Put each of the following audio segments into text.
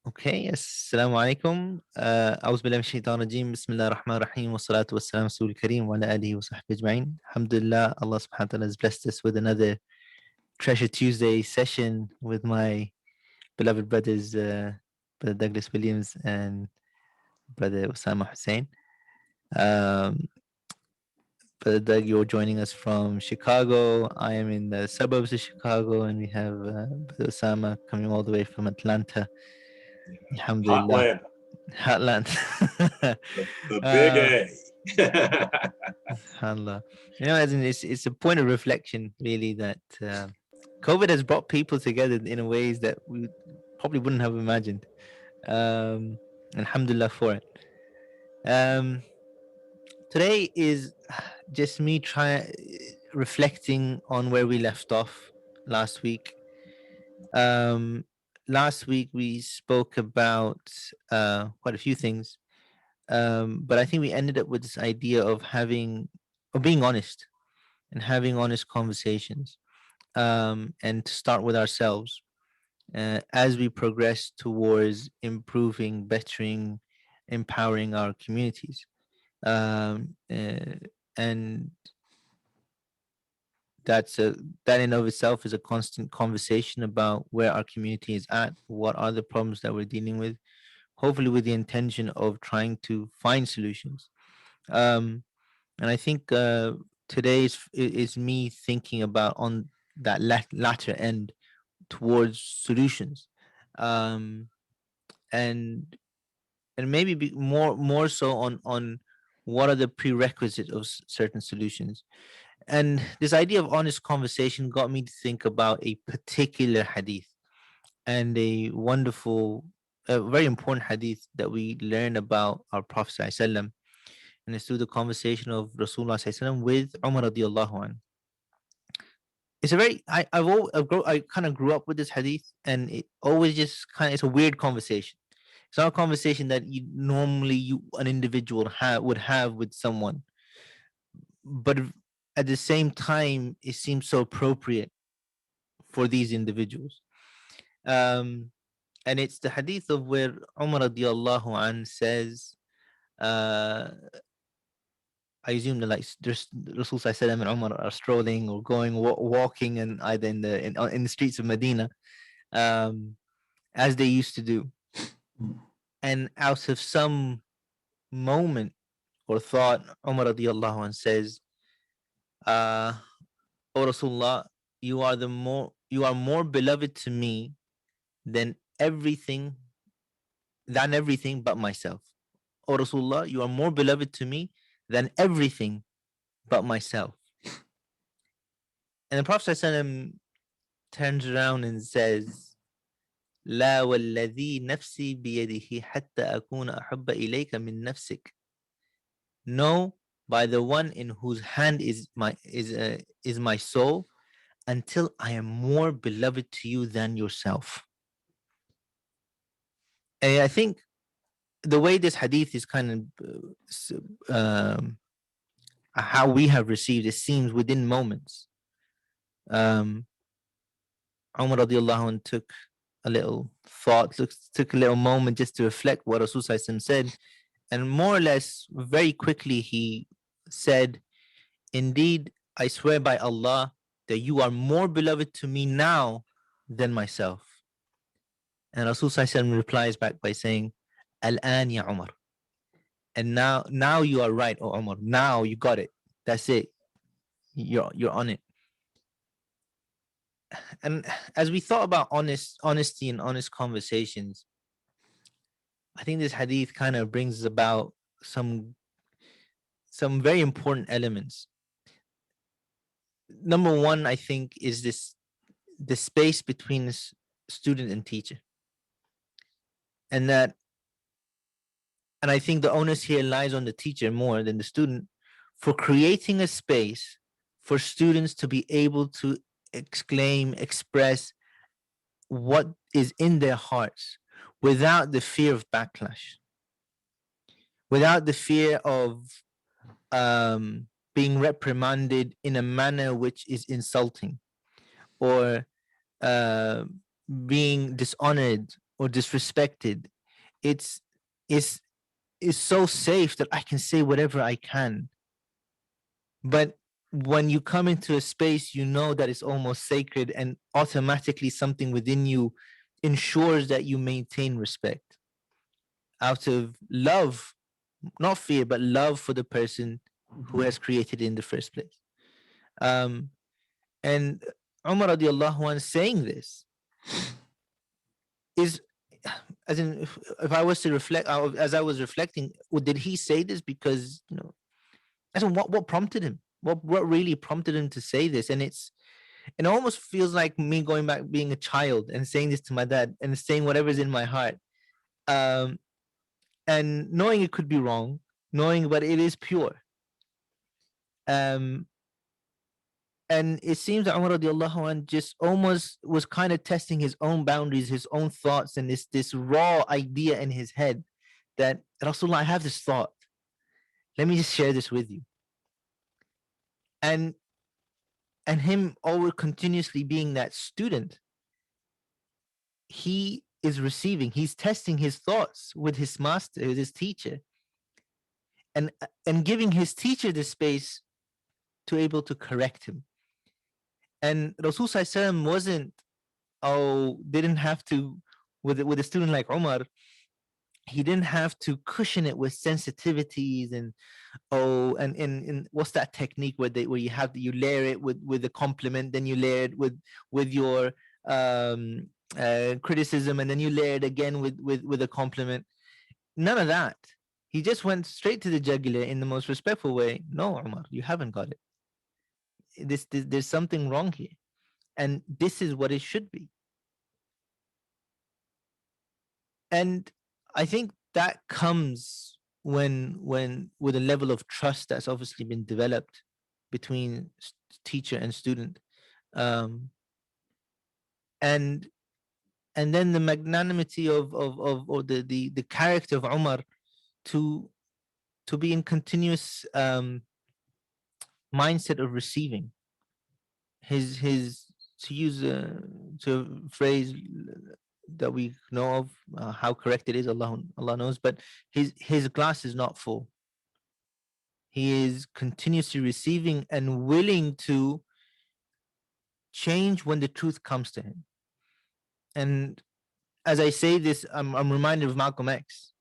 Okay, assalamu alaikum. أعوذ بالله من الشيطان الرجيم. بسم الله الرحمن الرحيم والصلاة والسلام على رسول الكريم وعلى آله وصحبه أجمعين. Alhamdulillah, Allah subhanahu wa ta'ala has blessed us with another Treasure Tuesday session with my beloved brothers, Brother Douglas Williams and Brother Usama Hussain. Brother Doug, you're joining us from Chicago. I am in the suburbs of Chicago, and we have Brother Usama coming all the way from Atlanta. Alhamdulillah. Hotland, Heartland. the big A. SubhanAllah. As in, it's a point of reflection, really, that COVID has brought people together in ways that we probably wouldn't have imagined. Alhamdulillah for it. Today is just me reflecting on where we left off last week. Last week we spoke about quite a few things. But I think we ended up with this idea of being honest and having honest conversations, and to start with ourselves as we progress towards improving, bettering, empowering our communities. And that in of itself is a constant conversation about where our community is at, what are the problems that we're dealing with, hopefully with the intention of trying to find solutions. And I think today is me thinking about on that latter end towards solutions, um, and maybe be more so on what are the prerequisites of certain solutions. And this idea of honest conversation got me to think about a particular hadith and a wonderful, very important hadith that we learn about our Prophet ﷺ, and it's through the conversation of Rasulullah ﷺ with Umar radiallahu anh. It's a very I kind of grew up with this hadith, and it always just it's a weird conversation. It's not a conversation that an individual would have with someone, but at the same time, it seems so appropriate for these individuals. And it's the hadith of where Umar radiallahu anh says, I assume that Rasul Sallallahu and Umar are strolling or going walking, and either in the streets of Medina, as they used to do. And out of some moment or thought, Umar radiallahu anh says, "O Rasulullah, you are more beloved to me than everything but myself. O Rasulullah, you are more beloved to me than everything but myself." And the Prophet ﷺ turns around and says, "La walladhi nafsi biyadihi hatta akuna ahabba ilayka min nafsik." No, by the one in whose hand is my soul, until I am more beloved to you than yourself. And I think the way this hadith is how we have received it seems within moments. Umar radiallahu anh took a little thought, took a little moment just to reflect what Rasul said, and more or less very quickly he said, "Indeed, I swear by Allah that you are more beloved to me now than myself." And Rasul replies back by saying, "Al-an ya Umar." And now you are right, oh Umar. Now you got it. That's it. You're on it. And as we thought about honesty and honest conversations, I think this hadith kind of brings about some very important elements. Number one, I think, is the space between student and teacher. And I think the onus here lies on the teacher more than the student for creating a space for students to be able to express what is in their hearts without the fear of backlash, without the fear of being reprimanded in a manner which is insulting, or being dishonored or disrespected, it's it's it's so safe that I can say whatever I can. But when you come into a space, you know that it's almost sacred, and automatically something within you ensures that you maintain respect out of love, not fear, but love for the person who has created it in the first place. Um, and Umar radiallahu anh saying this is, as in, if I was to reflect, as I was reflecting, did he say this because, as in what prompted him? What really prompted him to say this? And it almost feels like me going back being a child and saying this to my dad and saying whatever's in my heart, um, and knowing it could be wrong, knowing but it is pure. Um, and it seems that Umar radiallahu anh just almost was kind of testing his own boundaries, his own thoughts, and this raw idea in his head that Rasulullah, I have this thought. Let me just share this with you. And him always continuously being that student, he is receiving, he's testing his thoughts with his master, with his teacher, and giving his teacher the space to able to correct him. And Rasul wasn't, didn't have to, with a student like Umar, he didn't have to cushion it with sensitivities and and what's that technique where you layer it with a compliment, then you layer it with your criticism, and then you layer it again with a compliment. None of that. He just went straight to the jugular in the most respectful way. No, Umar, you haven't got it. There's something wrong here, and this is what it should be. And I think that comes when with a level of trust that's obviously been developed between teacher and student, um, and then the magnanimity of or the character of Umar to be in continuous mindset of receiving his to use to a phrase that we know of, how correct it is, Allah knows, but his glass is not full. He is continuously receiving and willing to change when the truth comes to him. And as I say this, I'm reminded of Malcolm X,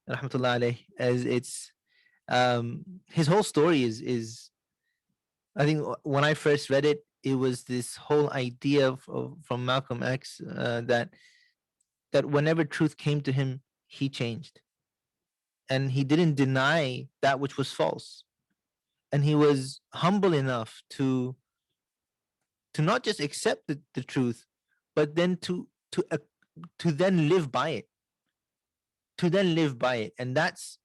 rahmatullah alayh, as it's his whole story is I think when I first read it, it was this whole idea from Malcolm X, that whenever truth came to him, he changed, and he didn't deny that which was false, and he was humble enough to not just accept the truth, but then to then live by it, and that's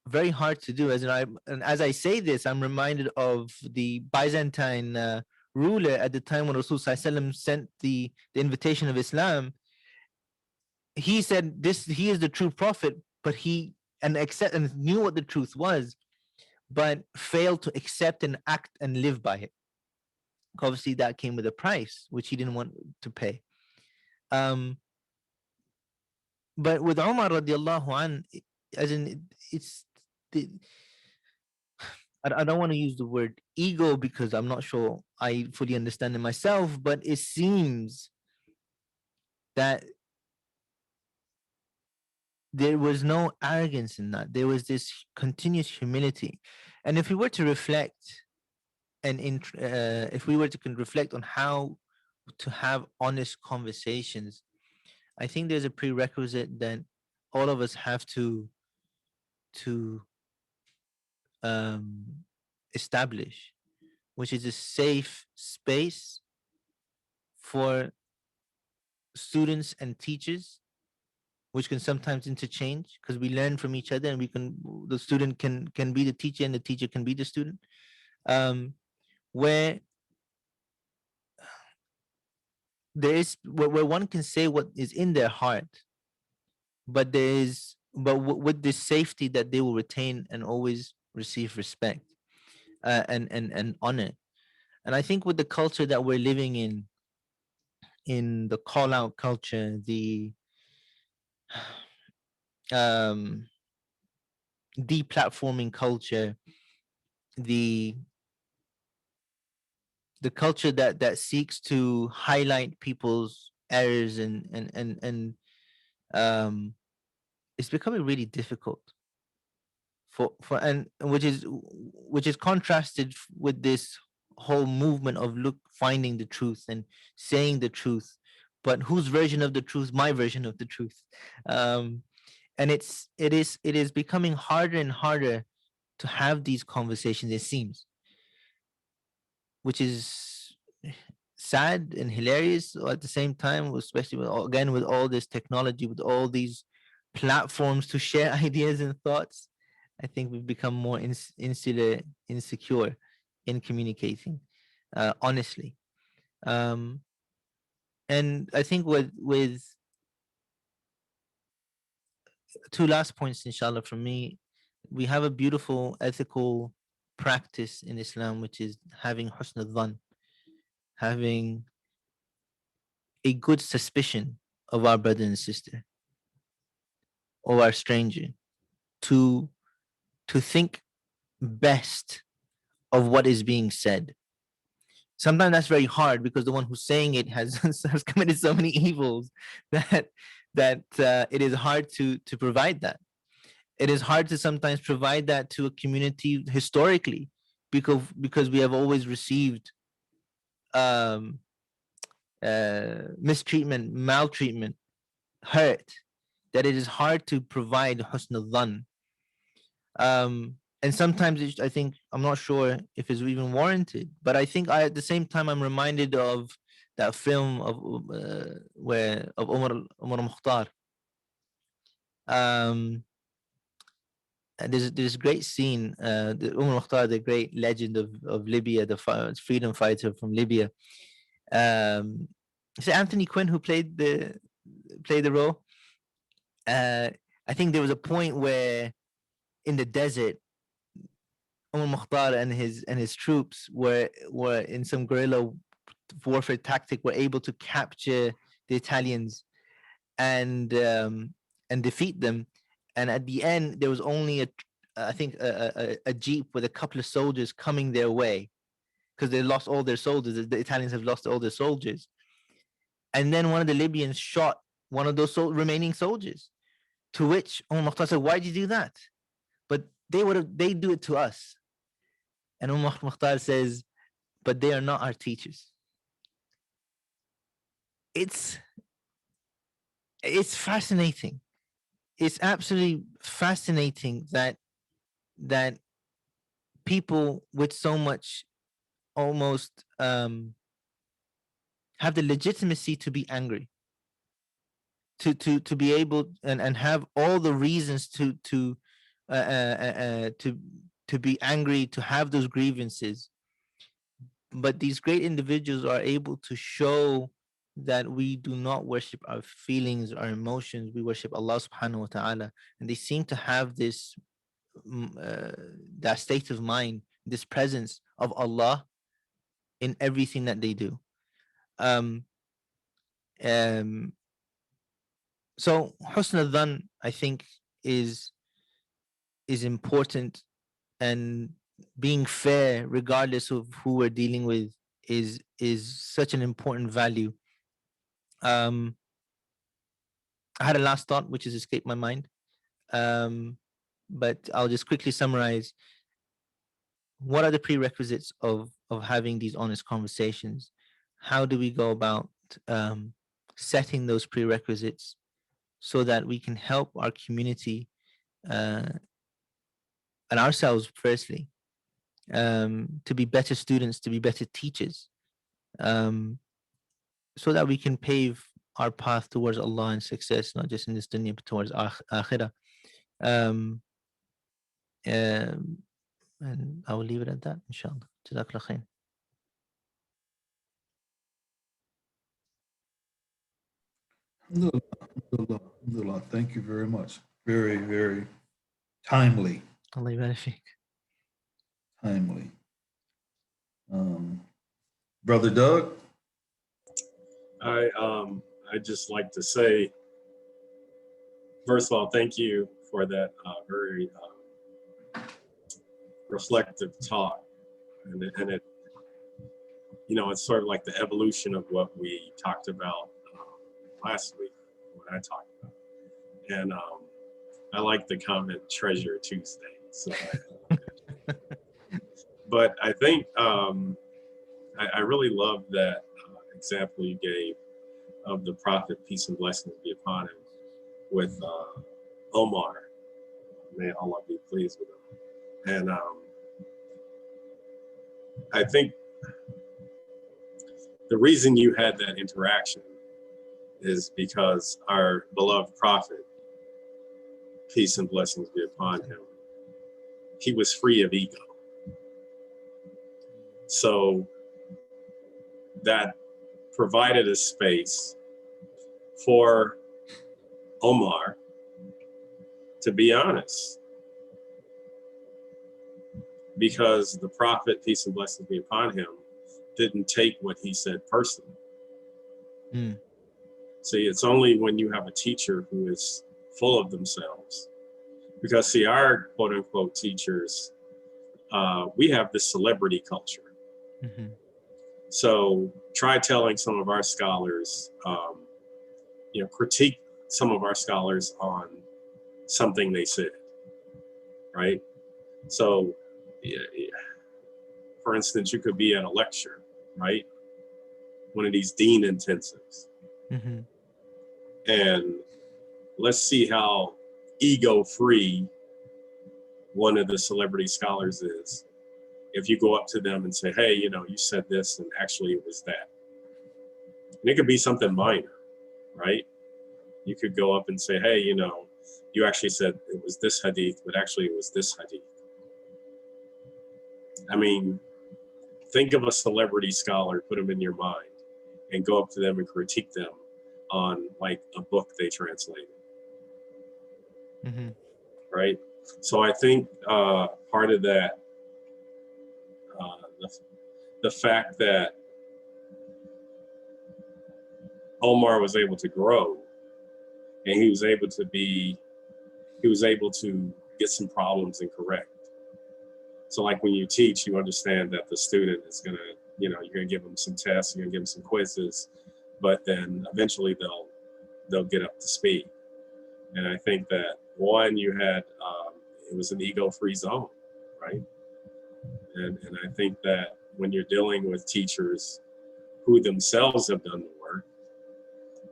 very hard to do. And as I say this, I'm reminded of the Byzantine ruler at the time when Rasul sent the invitation of Islam. He said this, he is the true prophet, but he and knew what the truth was, but failed to accept and act and live by it. Obviously, that came with a price which he didn't want to pay. Um, but with Umar radiallahu an, as in it's the, I don't want to use the word ego because I'm not sure I fully understand it myself, but it seems that there was no arrogance in that. There was this continuous humility. And if we were to reflect, if we were to reflect on how to have honest conversations, I think there's a prerequisite that all of us have to um, establish, which is a safe space for students and teachers, which can sometimes interchange because we learn from each other, and the student can be the teacher and the teacher can be the student, where where one can say what is in their heart, but with this safety that they will retain and always receive respect, and honor. And I think with the culture that we're living in in the call out culture, the um, deplatforming culture, the culture that seeks to highlight people's errors, and it's becoming really difficult for and which is contrasted with this whole movement of finding the truth and saying the truth, but whose version of the truth? My version of the truth. um and it is becoming harder and harder to have these conversations, it seems, which is sad and hilarious at the same time, especially again with all this technology, with all these platforms to share ideas and thoughts. I think we've become more insular, insecure in communicating, honestly. Um, and I think with two last points, inshallah, from me, we have a beautiful ethical practice in Islam, which is having husn al-dhan, having a good suspicion of our brother and sister or our stranger, to think best of what is being said. Sometimes that's very hard because the one who's saying it has has committed so many evils that it is hard to provide that. It is hard to sometimes provide that to a community historically, because we have always received um, mistreatment, maltreatment, hurt, that it is hard to provide husn al-dhan. And sometimes I think, I'm not sure if it's even warranted, but I think at the same time I'm reminded of that film of where of Omar Mukhtar. Um, and there's this great scene. Omar Mukhtar, the great legend of Libya, the freedom fighter from Libya. Um, is it Anthony Quinn who played the role? Uh, I think there was a point where in the desert, Omar Mukhtar and his troops were in some guerrilla warfare tactic, were able to capture the Italians and defeat them. And at the end, there was only I think a jeep with a couple of soldiers coming their way, because they lost all their soldiers. The Italians have lost all their soldiers. And then one of the Libyans shot one of those remaining soldiers. To which Omar Mukhtar said, "Why did you do that?" But they do it to us. And Umar Mukhtar says, "But they are not our teachers." It's fascinating. It's absolutely fascinating that that people with so much, almost have the legitimacy to be angry, to be able and have all the reasons to be angry, to have those grievances. But these great individuals are able to show that we do not worship our feelings, our emotions. We worship Allah subhanahu wa ta'ala. And they seem to have this that state of mind, this presence of Allah in everything that they do. Um, um, so husn al-dhan, I think, is important, and being fair regardless of who we're dealing with is such an important value. um I had a last thought which has escaped my mind, um but I'll just quickly summarize. What are the prerequisites of having these honest conversations? How do we go about setting those prerequisites so that we can help our community, uh, and ourselves firstly, to be better students, to be better teachers, um, so that we can pave our path towards Allah and success, not just in this dunya, but towards akhirah. Um, um, and I will leave it at that, inshallah. Jazakallah khair. Alhamdulillah, alhamdulillah. Thank you very much. Very, very timely. Allah yabarak feek. Timely. Brother Doug? I just like to say, first of all, thank you for that very reflective talk, and it, you know, it's sort of like the evolution of what we talked about last week when I talked about, and I like the comment Treasure Tuesday. So, but I think I really love that example you gave of the prophet, peace and blessings be upon him, with Omar. May Allah be pleased with him. And I think the reason you had that interaction is because our beloved prophet, peace and blessings be upon him, he was free of ego. So that provided a space for Omar to be honest, because the prophet, peace and blessings be upon him, didn't take what he said personally. Mm. See, it's only when you have a teacher who is full of themselves, because see, our quote unquote teachers, we have this celebrity culture. Mm-hmm. So try telling some of our scholars, critique some of our scholars on something they said, right? So, for instance, you could be at a lecture, right? One of these dean intensives. Mm-hmm. And let's see how ego-free one of the celebrity scholars is. If you go up to them and say, hey, you said this and actually it was that. And it could be something minor, right? You could go up and say, hey, you actually said it was this hadith, but actually it was this hadith. I mean, think of a celebrity scholar, put them in your mind, and go up to them and critique them on like a book they translated. Mm-hmm. Right? So I think part of that, the fact that Omar was able to grow and he was able to get some problems and correct. So like when you teach, you understand that the student is gonna, you're gonna give them some tests, you're gonna give them some quizzes, but then eventually they'll get up to speed. And I think that one, you had, it was an ego-free zone, right? And I think that when you're dealing with teachers who themselves have done the work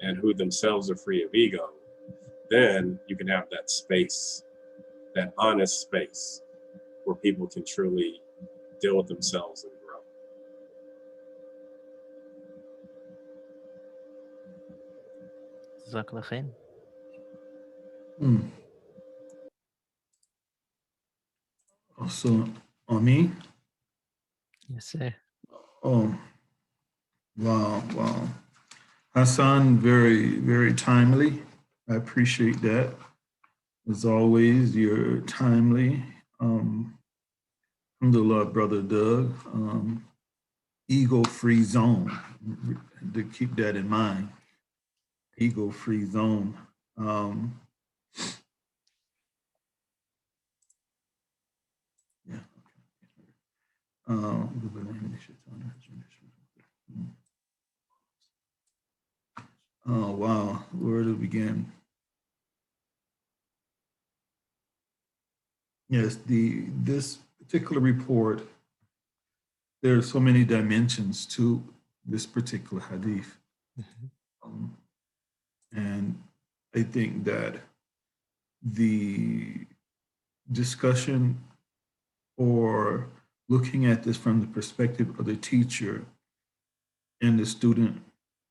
and who themselves are free of ego, then you can have that space, that honest space where people can truly deal with themselves and grow. Jazakallah khair. So, on me? Yes, sir. Oh, wow. Hassan, very, very timely. I appreciate that. As always, you're timely. Alhamdulillah, Brother Doug. Ego-free zone. To keep that in mind. Ego-free zone. Yeah. Oh, wow. Where to begin? Yes, this particular report, there are so many dimensions to this particular hadith. Mm-hmm. And I think that the discussion or looking at this from the perspective of the teacher and the student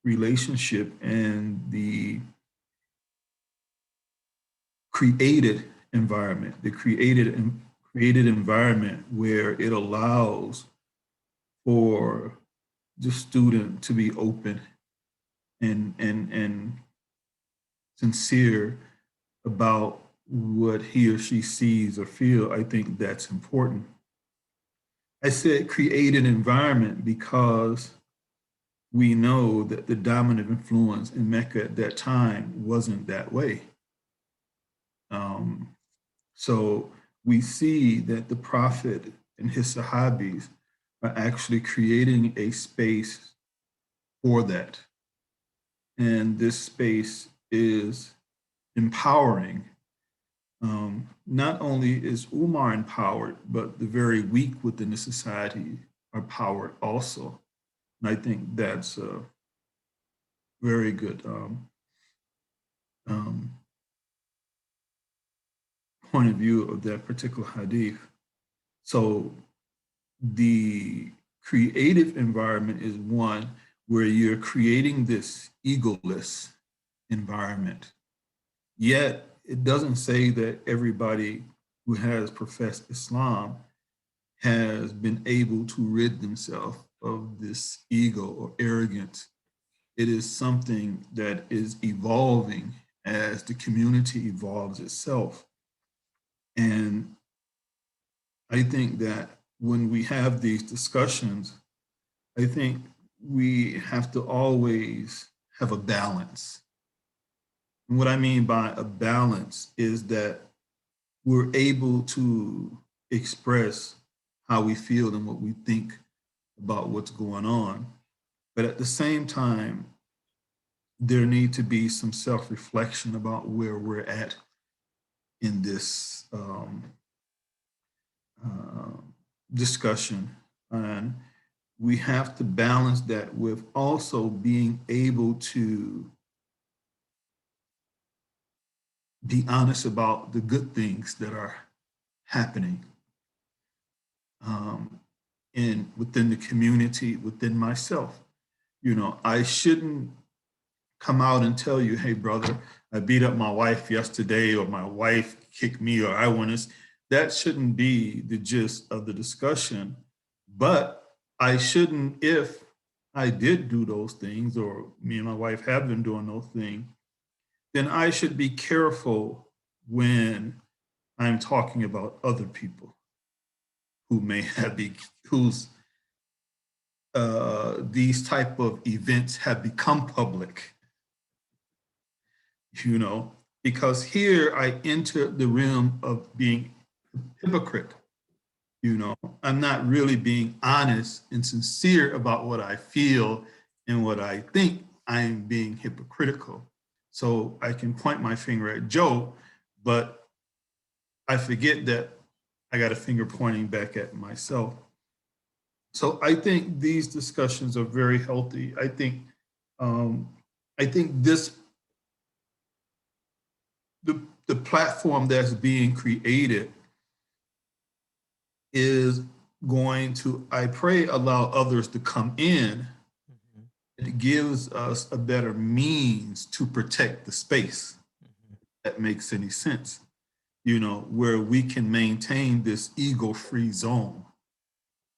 relationship and the created environment, the created environment where it allows for the student to be open and sincere about what he or she sees or feel. I think that's important. I said create an environment because we know that the dominant influence in Mecca at that time wasn't that way. So we see that the Prophet and his Sahabis are actually creating a space for that. And this space is empowering. Not only is Umar empowered, but the very weak within the society are powered also. And I think that's a very good point of view of that particular hadith. So the creative environment is one where you're creating this egoless environment. Yet it doesn't say that everybody who has professed Islam has been able to rid themselves of this ego or arrogance. It is something that is evolving as the community evolves itself. And I think that when we have these discussions, I think we have to always have a balance. And what I mean by a balance is that we're able to express how we feel and what we think about what's going on. But at the same time, there need to be some self-reflection about where we're at in this discussion. And we have to balance that with also being able to be honest about the good things that are happening in within the community, within myself. You know, I shouldn't come out and tell you, hey, brother, I beat up my wife yesterday, or my wife kicked me, or I want to. That shouldn't be the gist of the discussion. But I shouldn't, if I did do those things, or me and my wife have been doing those things, then I should be careful when I'm talking about other people who may have whose these type of events have become public, you know, because here I enter the realm of being hypocrite. You know, I'm not really being honest and sincere about what I feel and what I think. I'm being hypocritical. So I can point my finger at Joe, but I forget that I got a finger pointing back at myself. So I think these discussions are very healthy. Um, I think the platform that's being created is going to, I pray, allow others to come in. It gives us a better means to protect the space. That makes any sense, you know, where we can maintain this ego-free zone,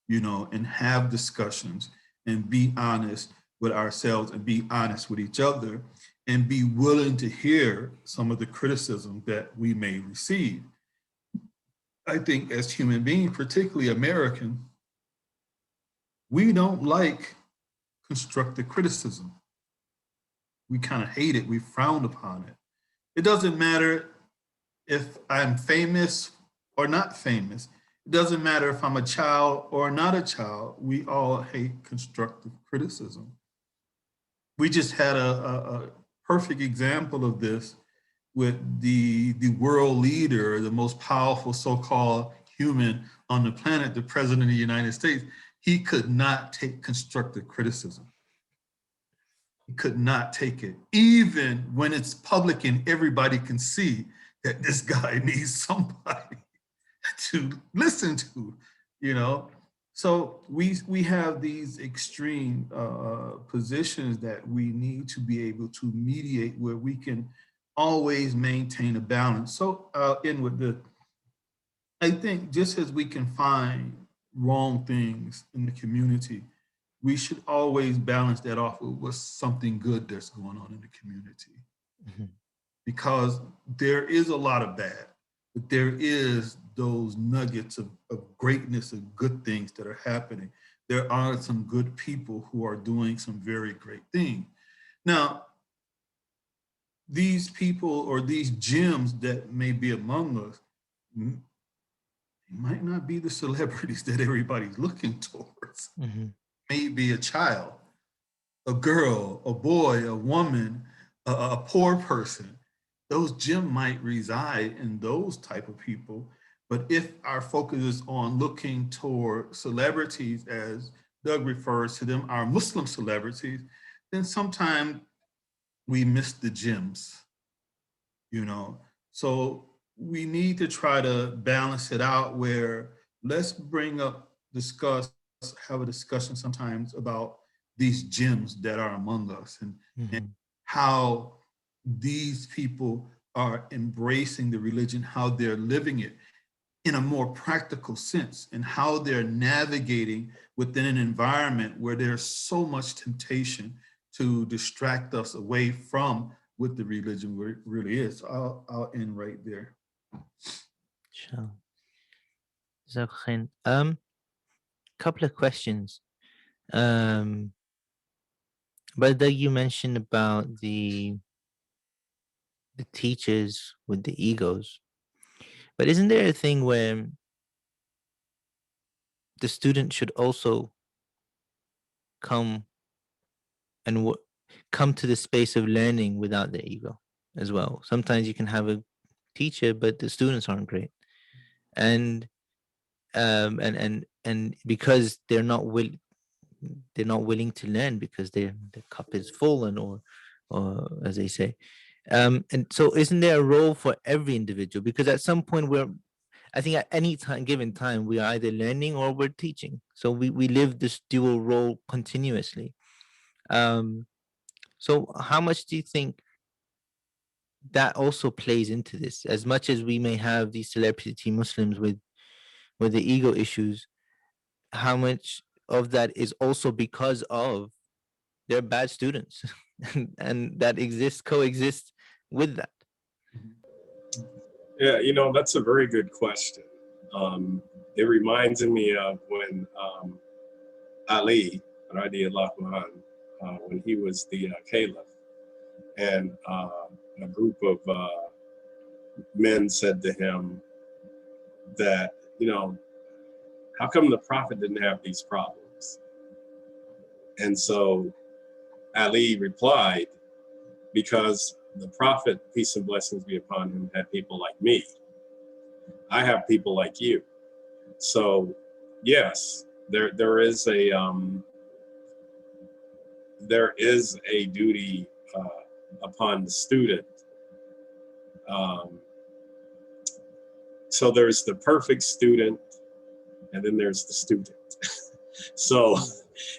you know, and have discussions and be honest with ourselves and be honest with each other and be willing to hear some of the criticism that we may receive. I think as human beings, particularly American, we don't like constructive criticism. We kind of hate it. We frown upon it. It doesn't matter if I'm famous or not famous. It doesn't matter if I'm a child or not a child. We all hate constructive criticism. We just had a perfect example of this with the world leader, the most powerful so-called human on the planet, the president of the United States. He could not take constructive criticism. He could not take it, even when it's public and everybody can see that this guy needs somebody to listen to, you know. So we have these extreme positions that we need to be able to mediate, where we can always maintain a balance. So I'll end with this. I think just as we can find wrong things in the community, we should always balance that off with something good that's going on in the community. Mm-hmm. Because there is a lot of bad, but there is those nuggets of greatness, of good things that are happening. there are some good people who are doing some very great things. Now, these people or these gems that may be among us might not be the celebrities that everybody's looking towards. Mm-hmm. Maybe a child, a girl, a boy, a woman, a poor person. Those gems might reside in those type of people. But if our focus is on looking toward celebrities, as Doug refers to them, our Muslim celebrities, then sometimes we miss the gems, you know. So we need to try to balance it out where let's bring up, discuss, have a discussion sometimes about these gems that are among us and how these people are embracing the religion, how they're living it in a more practical sense, and how they're navigating within an environment where there's so much temptation to distract us away from what the religion really is. So I'll end right there. Sure. Couple of questions. But that you mentioned about the teachers with the egos. But isn't there a thing where the student should also come and come to the space of learning without the ego as well? Sometimes you can have a teacher, but the students aren't great, and because they're not willing to learn because their cup is full, and or as they say. And so isn't there a role for every individual? Because at some point I think at any time given time we are either learning or we're teaching. So we live this dual role continuously. So how much do you think that also plays into this? As much as we may have these celebrity Muslims with the ego issues, how much of that is also because of they're bad students and that coexist with that? Yeah, that's a very good question. It reminds me of when Ali, radiallahu anh, when he was the caliph, and a group of men said to him that, how come the prophet didn't have these problems? And so Ali replied, because the prophet, peace and blessings be upon him, had people like me. I have people like you. So yes, there is a duty upon the student. So there's the perfect student, and then there's the student. So,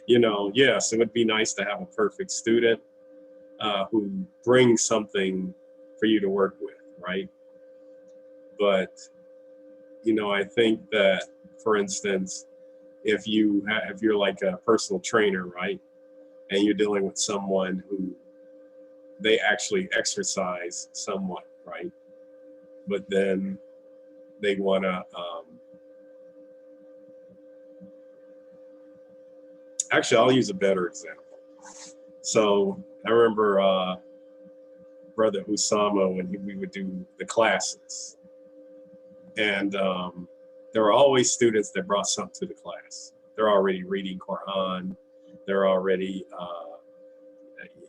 yes, it would be nice to have a perfect student who brings something for you to work with, right? But, I think that, for instance, if you're like a personal trainer, right, and you're dealing with someone who they actually exercise somewhat, right, but then they want to actually, I'll use a better example. So I remember brother Usama, when we would do the classes, and there were always students that brought something to the class. They're already reading Quran. They're already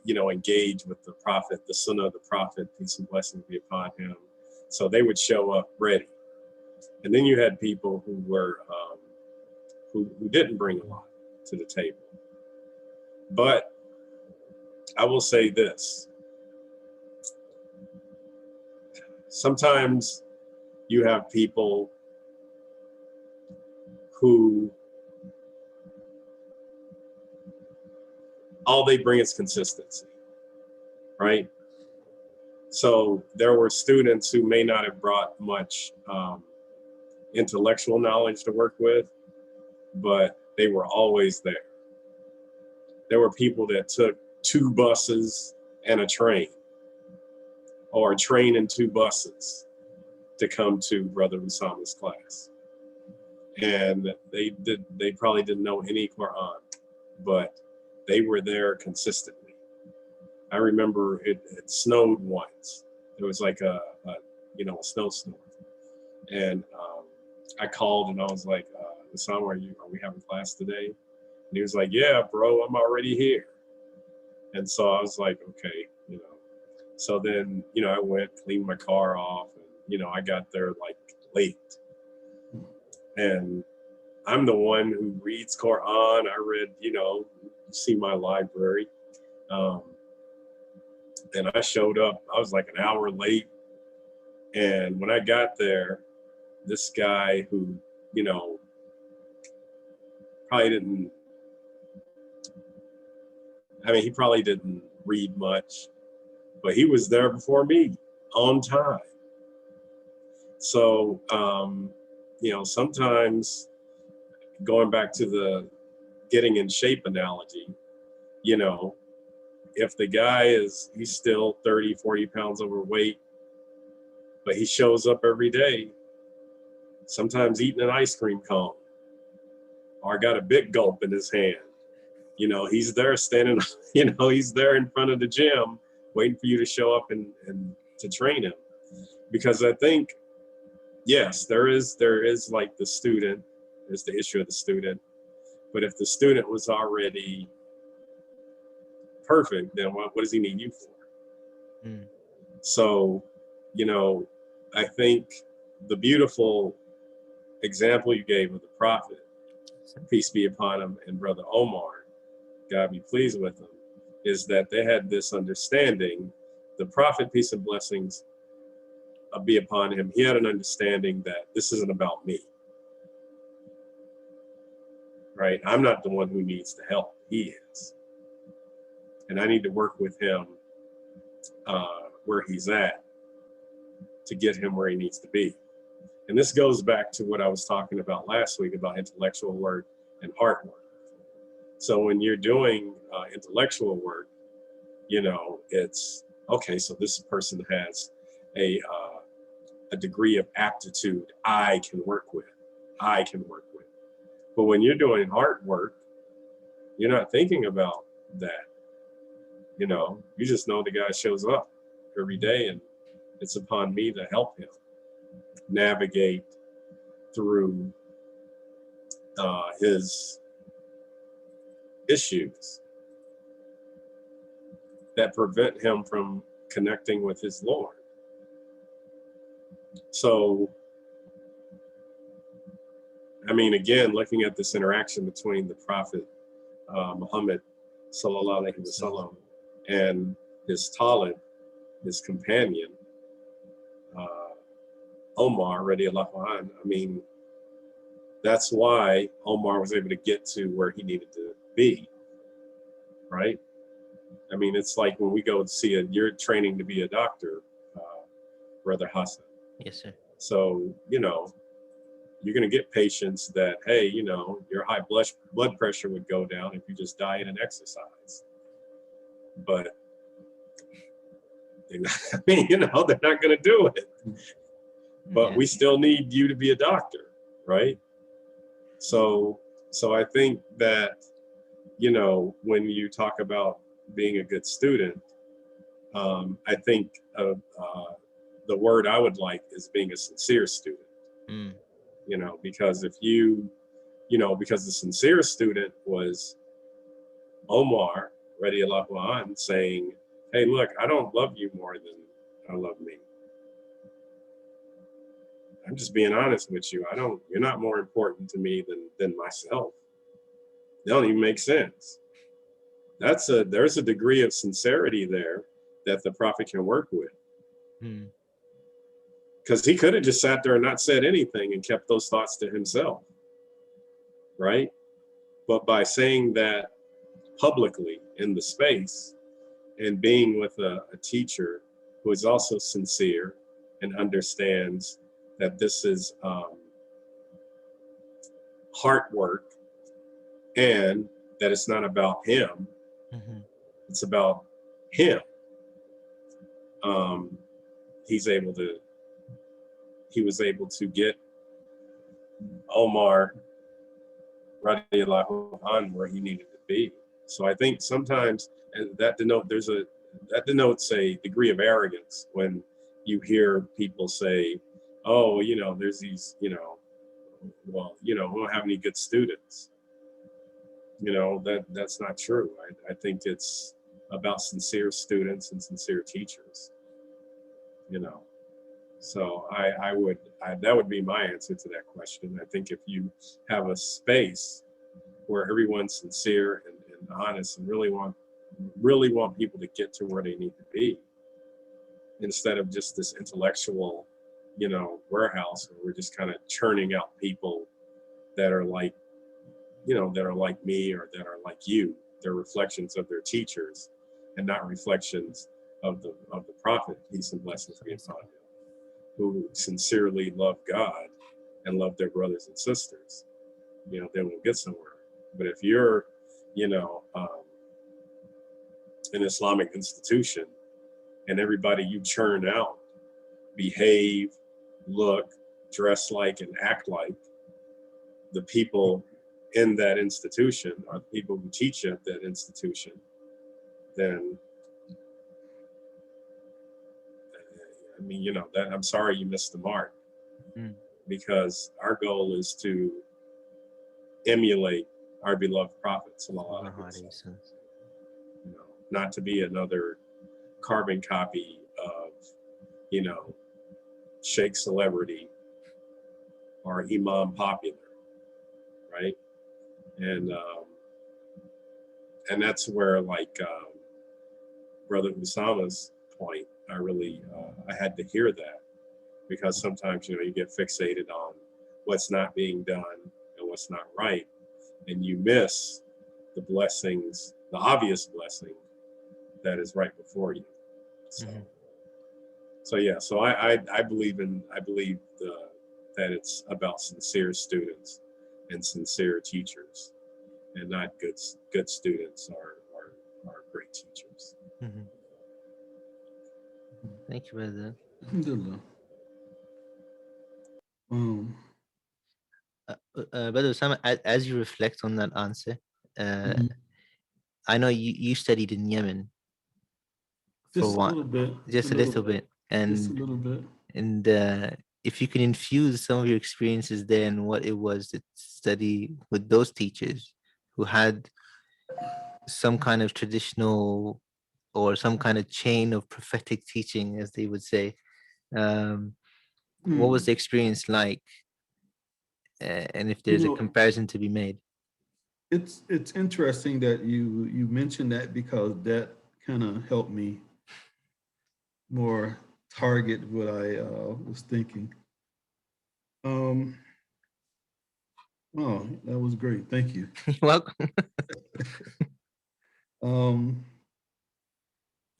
engaged with the prophet, the sunnah of the prophet, peace and blessings be upon him. So they would show up ready. And then you had people who were who didn't bring a lot to the table. But I will say this: sometimes you have people who all they bring is consistency, right? So there were students who may not have brought much intellectual knowledge to work with, but they were always there. There were people that took 2 buses and a train, or a train and 2 buses to come to Brother Usama's class. and they probably didn't know any Quran, but they were there consistently. I remember it snowed once. There was like a snowstorm, and I called and I was like, Usama, are we having class today? And he was like, yeah, bro, I'm already here. And so I was like, okay, So then, I went, cleaned my car off, and, I got there like late. And I'm the one who reads Quran. I read, you see my library. And I showed up, I was like an hour late. And when I got there, this guy who, he probably didn't read much, but he was there before me on time. So, sometimes going back to the getting in shape analogy, if the guy he's still 30, 40 pounds overweight, but he shows up every day, sometimes eating an ice cream cone or got a big gulp in his hand, he's there standing, he's there in front of the gym waiting for you to show up and to train him. Because I think, yes, there is like the student, there's the issue of the student. But if the student was already perfect, then what does he need you for? Mm. So, I think the beautiful example you gave of the Prophet, peace be upon him, and Brother Omar, God be pleased with him, is that they had this understanding. The Prophet, peace and blessings be upon him, he had an understanding that this isn't about me. Right? I'm not the one who needs the help. He is. And I need to work with him where he's at to get him where he needs to be. And this goes back to what I was talking about last week about intellectual work and heart work. So when you're doing intellectual work, it's, okay, so this person has a degree of aptitude I can work with. But when you're doing heart work, you're not thinking about that. You just know the guy shows up every day, and it's upon me to help him navigate through his issues that prevent him from connecting with his Lord. So, again, looking at this interaction between the Prophet Muhammad sallallahu alaihi wasallam and his talib, his companion, Omar radiallahu anh, that's why Omar was able to get to where he needed to be, right? It's like when we go see you're training to be a doctor, Brother Hasan. Yes, sir. So, you're going to get patients that, hey, your high blood pressure would go down if you just diet and exercise. But, they're not going to do it. But we still need you to be a doctor, right? So I think that, when you talk about being a good student, I think the word I would like is being a sincere student. Mm. Because if because the sincere student was Omar radiallahu anh saying, hey, look, I don't love you more than I love me. I'm just being honest with you. You're not more important to me than myself. They don't even make sense. There's a degree of sincerity there that the Prophet can work with. Because he could have just sat there and not said anything and kept those thoughts to himself, right? But by saying that publicly in the space and being with a teacher who is also sincere and understands that this is heart work and that it's not about him, it's about him. He was able to get Omar radiallahu anhu where he needed to be. So I think sometimes, and that denotes a degree of arrogance when you hear people say, "Oh, there's these, well, we don't have any good students." That's not true. I think it's about sincere students and sincere teachers. So that would be my answer to that question. I think if you have a space where everyone's sincere and honest and really want people to get to where they need to be, instead of just this intellectual, warehouse where we're just kind of churning out people that are like, that are like me or that are like you. They're reflections of their teachers and not reflections of the prophet, peace and blessings be upon him, who sincerely love God and love their brothers and sisters. Then we'll get somewhere. But if you're, an Islamic institution and everybody you churn out behave, look, dress like, and act like the people in that institution or the people who teach at that institution, then that I'm sorry you missed the mark. Because our goal is to emulate our beloved Prophet, sallallahu alaihi wasallam. Not to be another carbon copy of, Sheikh Celebrity or Imam Popular, right? And that's where, like, Brother Usama's point, I had to hear that, because sometimes, you get fixated on what's not being done and what's not right, and you miss the blessings, the obvious blessing that is right before you. So yeah, so I believe that it's about sincere students and sincere teachers, and not good students or great teachers. Thank you, brother. Alhamdulillah. Brother Osama, as you reflect on that answer, I know you studied in Yemen for Just a what? little bit. Just a little bit. Just a little bit. And if you can infuse some of your experiences there and what it was to study with those teachers who had some kind of traditional or some kind of chain of prophetic teaching, as they would say, what was the experience like? And if there's a comparison to be made. It's interesting that you mentioned that, because that kind of helped me more target what I was thinking. Oh, that was great. Thank you. You're welcome.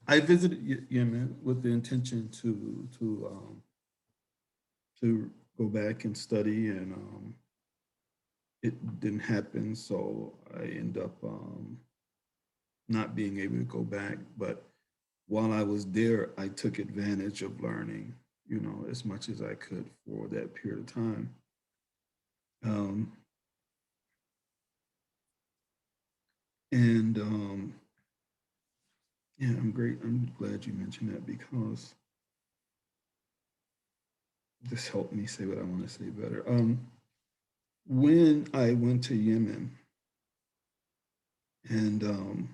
I visited Yemen with the intention to go back and study, and it didn't happen, so I end up not being able to go back. But while I was there, I took advantage of learning, as much as I could for that period of time. Yeah, I'm glad you mentioned that, because this helped me say what I want to say better. When I went to Yemen, and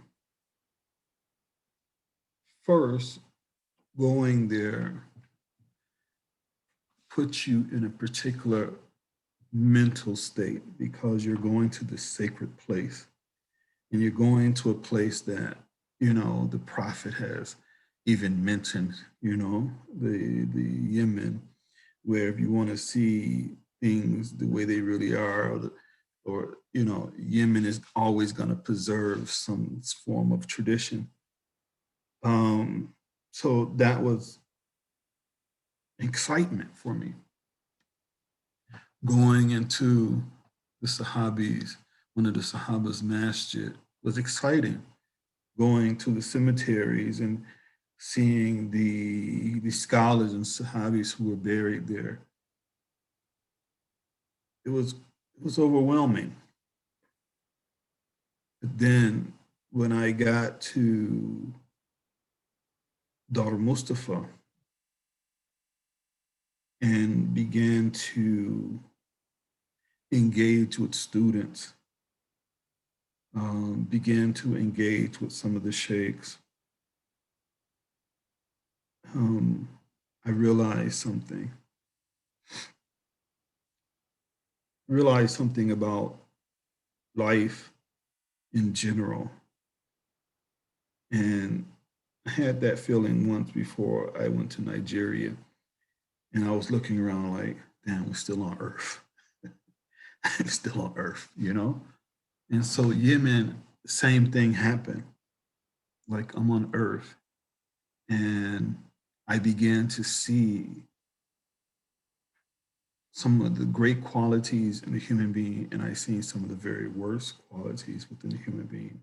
first going there puts you in a particular mental state, because you're going to the sacred place, and you're going to a place that, the prophet has even mentioned, the Yemen, where if you want to see things the way they really are, or Yemen is always going to preserve some form of tradition. So that was excitement for me. Going into the Sahabis, one of the Sahabas' masjid, was exciting. Going to the cemeteries and seeing the scholars and Sahabis who were buried there. It was It was overwhelming. But then when I got to Daughter Mustafa and began to engage with students, began to engage with some of the sheikhs, I realized something. Realized something about life in general. And I had that feeling once before I went to Nigeria, and I was looking around like, damn, we're still on Earth. I'm still on Earth, you know? And so Yemen, same thing happened. Like I'm on Earth, and I began to see some of the great qualities in the human being, and I see some of the very worst qualities within the human being,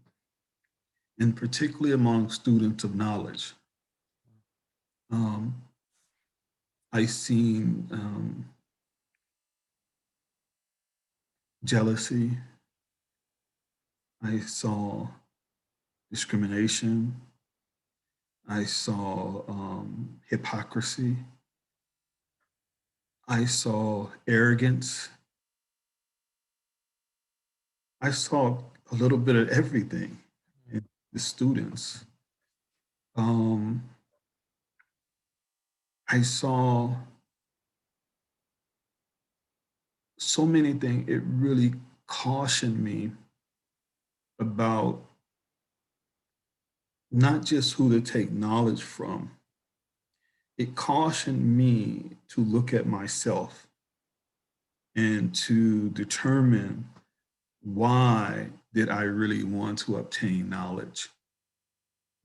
and particularly among students of knowledge. Um, I seen jealousy. I saw discrimination. I saw hypocrisy. I saw arrogance. I saw a little bit of everything in the students. Um, I saw so many things. It really cautioned me about not just who to take knowledge from. It cautioned me to look at myself and to determine, why did I really want to obtain knowledge?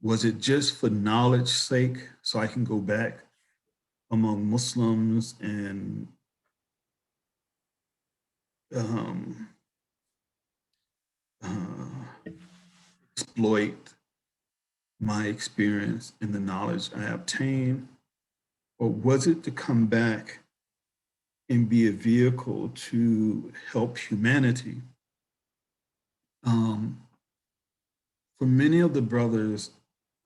Was it just for knowledge's sake so I can go back among Muslims and um, uh, exploit my experience and the knowledge I obtained? Or was it to come back and be a vehicle to help humanity? Um, for many of the brothers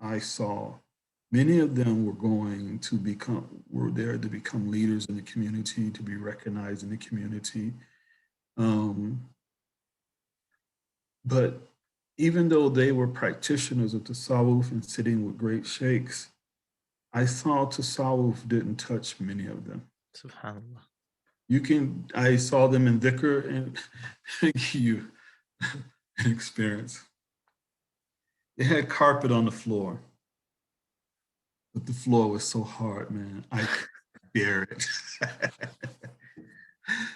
I saw, many of them were there to become leaders in the community, to be recognized in the community. Um, but even though they were practitioners of tasawwuf and sitting with great sheikhs, I saw tasawwuf didn't touch many of them. Subhanallah. I saw them in dhikr and give you an experience. They had carpet on the floor, but the floor was so hard, man. I couldn't bear it.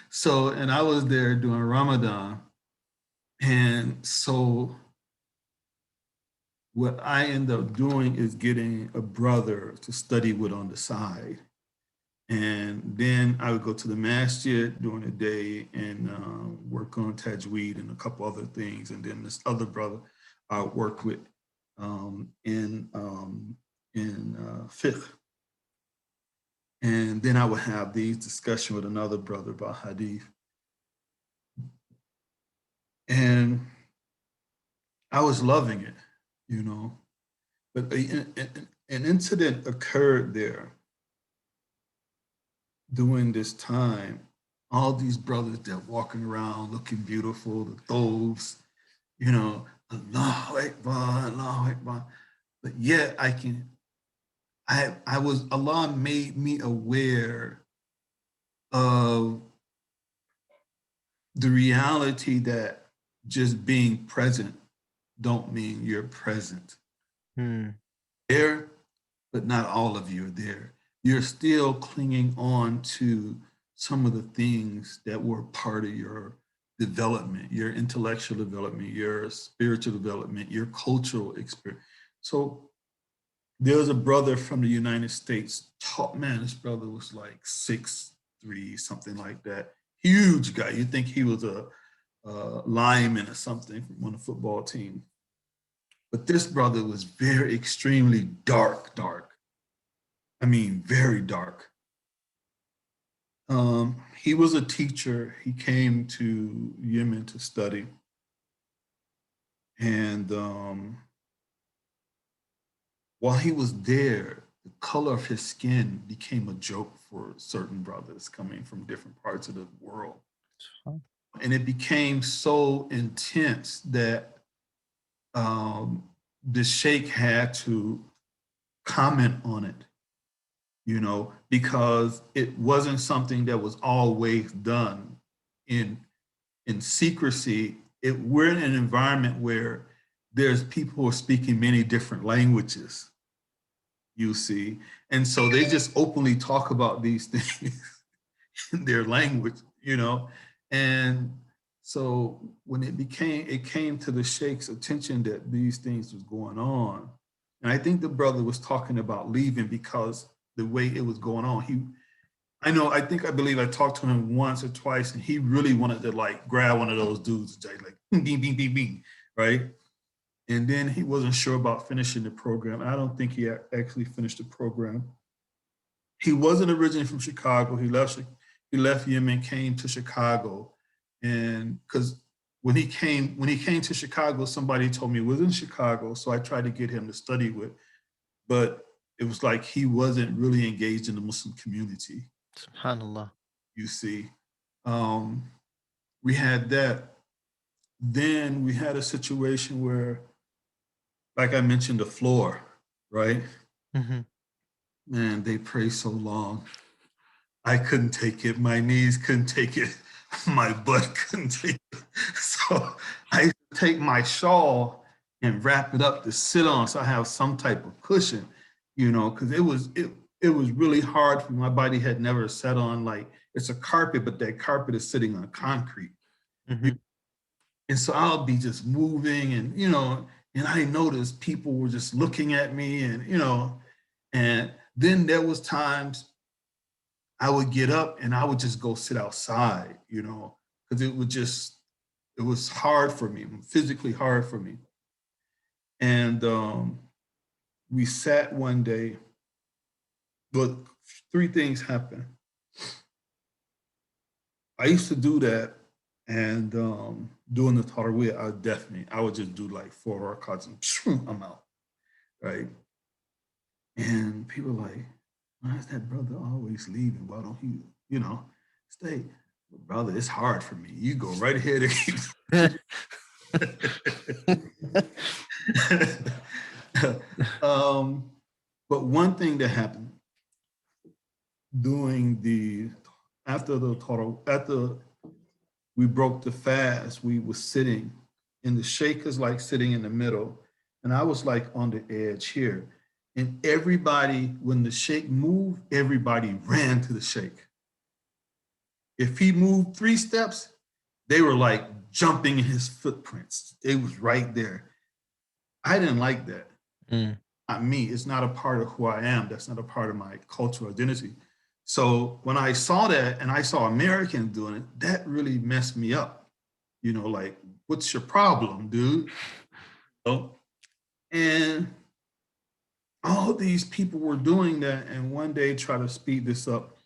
So, and I was there during Ramadan. And so what I end up doing is getting a brother to study with on the side. And then I would go to the masjid during the day and work on tajweed and a couple other things. And then this other brother I worked with in fiqh. And then I would have these discussions with another brother about hadith. And I was loving it, you know. But an incident occurred there during this time. All these brothers, they're walking around looking beautiful, the thobes, you know, Allahu Akbar, Allahu Akbar. But yet Allah made me aware of the reality that just being present don't mean you're present. There, but not all of you are there. You're still clinging on to some of the things that were part of your development, your intellectual development, your spiritual development, your cultural experience. So there was a brother from the United States, top man, this brother was like 6'3", something like that. Huge guy. You'd think he was a lineman or something on a football team. But this brother was very extremely dark. I mean, very dark. He was a teacher. He came to Yemen to study. And while he was there, the color of his skin became a joke for certain brothers coming from different parts of the world. And it became so intense that the sheikh had to comment on it, you know, because it wasn't something that was always done in secrecy. We're in an environment where there's people who are speaking many different languages, you see, and so they just openly talk about these things in their language, you know, and so when it came to the sheikh's attention that these things was going on, and I think the brother was talking about leaving because the way it was going on. I believe I talked to him once or twice, and he really wanted to like grab one of those dudes, like bing, bing, bing, bing, right? And then he wasn't sure about finishing the program. I don't think he actually finished the program. He wasn't originally from Chicago. He left Yemen, came to Chicago, and because when he came to Chicago, somebody told me he was in Chicago, so I tried to get him to study with, but it was like he wasn't really engaged in the Muslim community. SubhanAllah. You see, we had that. Then we had a situation where, like I mentioned, the floor, right? Mm-hmm. Man, they pray so long. I couldn't take it. My knees couldn't take it. My butt couldn't take it. So I used to take my shawl and wrap it up to sit on so I have some type of cushion, you know, because it was really hard for me. My body had never sat on, like, it's a carpet, but that carpet is sitting on concrete. Mm-hmm. And so I'll be just moving and, you know, and I noticed people were just looking at me and, you know, and then there was times I would get up and I would just go sit outside, you know, because it was hard for me, physically hard for me. And we sat one day, but three things happened. I used to do that, and doing the Taraweeh, I would just do like 4 rakats and I'm out, right? And people are like, why is that brother always leaving? Why don't he, you know, stay? Brother, it's hard for me. You go right ahead and keep. But one thing that happened after we broke the fast, we were sitting, and the sheikh is like sitting in the middle, and I was like on the edge here. And everybody, when the sheikh moved, everybody ran to the sheikh. If he moved 3 steps, they were like jumping in his footprints. It was right there. I didn't like that. Not me. It's not a part of who I am. That's not a part of my cultural identity. So when I saw that and I saw Americans doing it, that really messed me up. You know, like, what's your problem, dude? And all these people were doing that. And one day, try to speed this up,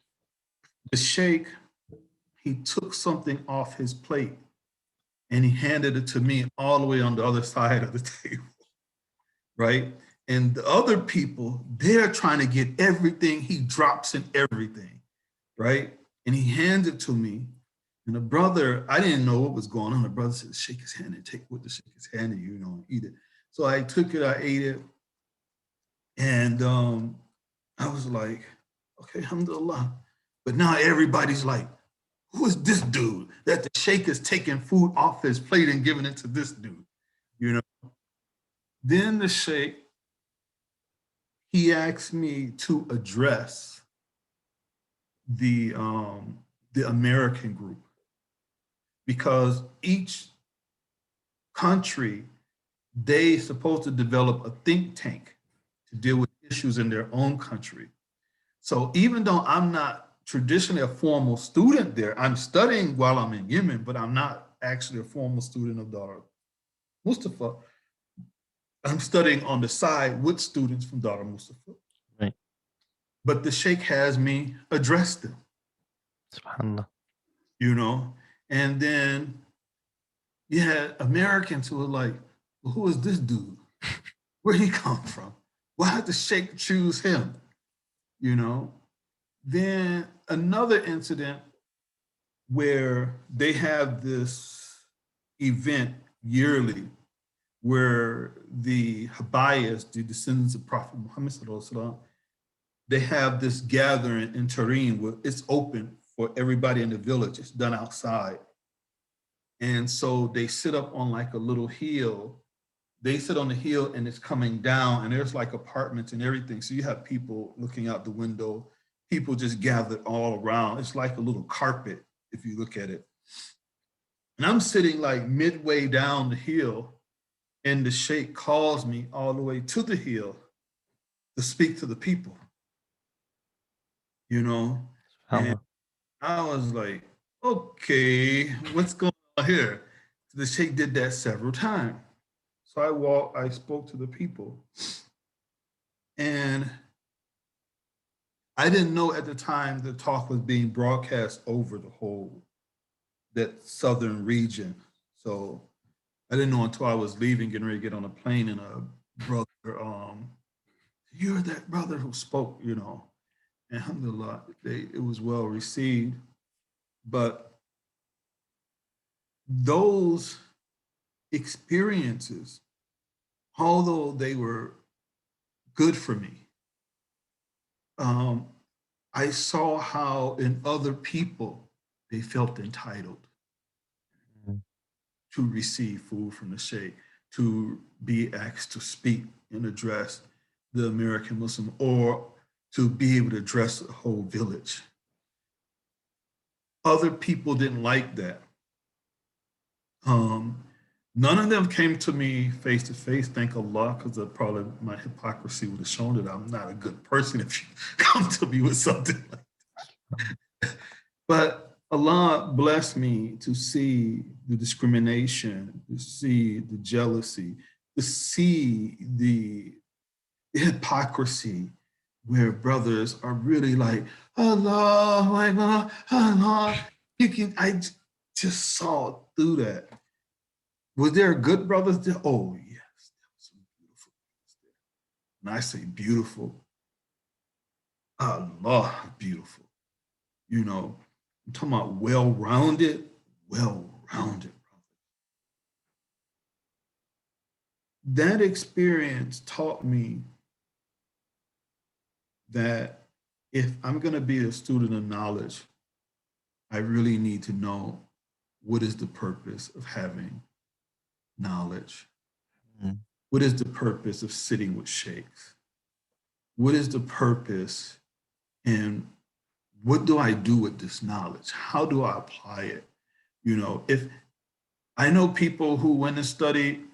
the sheikh, he took something off his plate and he handed it to me all the way on the other side of the table, right? And the other people, they're trying to get everything. He drops in everything, right? And he hands it to me. And the brother, I didn't know what was going on. The brother said, shake his hand and take what the sheikh is handing you, you know, and eat it. So I took it, I ate it. And I was like, okay, alhamdulillah. But now everybody's like, who is this dude that the sheikh is taking food off his plate and giving it to this dude, you know? Then the sheikh, he asked me to address the American group, because each country, they supposed to develop a think tank to deal with issues in their own country. So even though I'm not traditionally a formal student there, I'm studying while I'm in Yemen, but I'm not actually a formal student of Dar Mustafa. I'm studying on the side with students from Dar Mustafa. Right. But the sheikh has me address them. SubhanAllah. you know? And then you had Americans who were like, well, who is this dude? Where'd he come from? Why did the sheikh choose him? You know? Then another incident where they have this event yearly where the Habayas, the descendants of Prophet Muhammad, they have this gathering in Turin where it's open for everybody in the village. It's done outside. And so they sit up on like a little hill. They sit on the hill and it's coming down, and there's like apartments and everything. So you have people looking out the window, people just gathered all around. It's like a little carpet if you look at it. And I'm sitting like midway down the hill, and the sheikh calls me all the way to the hill to speak to the people, you know? And I was like, okay, what's going on here? The sheikh did that several times. So I spoke to the people. And I didn't know at the time the talk was being broadcast over the whole, that southern region. So I didn't know until I was leaving, getting ready to get on a plane, and a brother, you're that brother who spoke, you know. And alhamdulillah, it was well received. But those experiences, although they were good for me, I saw how in other people they felt entitled to receive food from the sheikh, to be asked to speak and address the American Muslim, or to be able to address the whole village. Other people didn't like that. None of them came to me face to face, thank Allah, because probably my hypocrisy would have shown that I'm not a good person if you come to me with something like that. But Allah blessed me to see the discrimination, to see the jealousy, to see the hypocrisy, where brothers are really like, Allah, Allah, Allah. I just saw through that. Was there good brothers there? Oh, yes, there was some beautiful brothers there. And I say beautiful, Allah, beautiful. You know, I'm talking about well-rounded brothers. That experience taught me that if I'm going to be a student of knowledge, I really need to know what is the purpose of having knowledge. Mm-hmm. What is the purpose of sitting with sheikhs? What is the purpose, and what do I do with this knowledge? How do I apply it? You know, if I know people who went and studied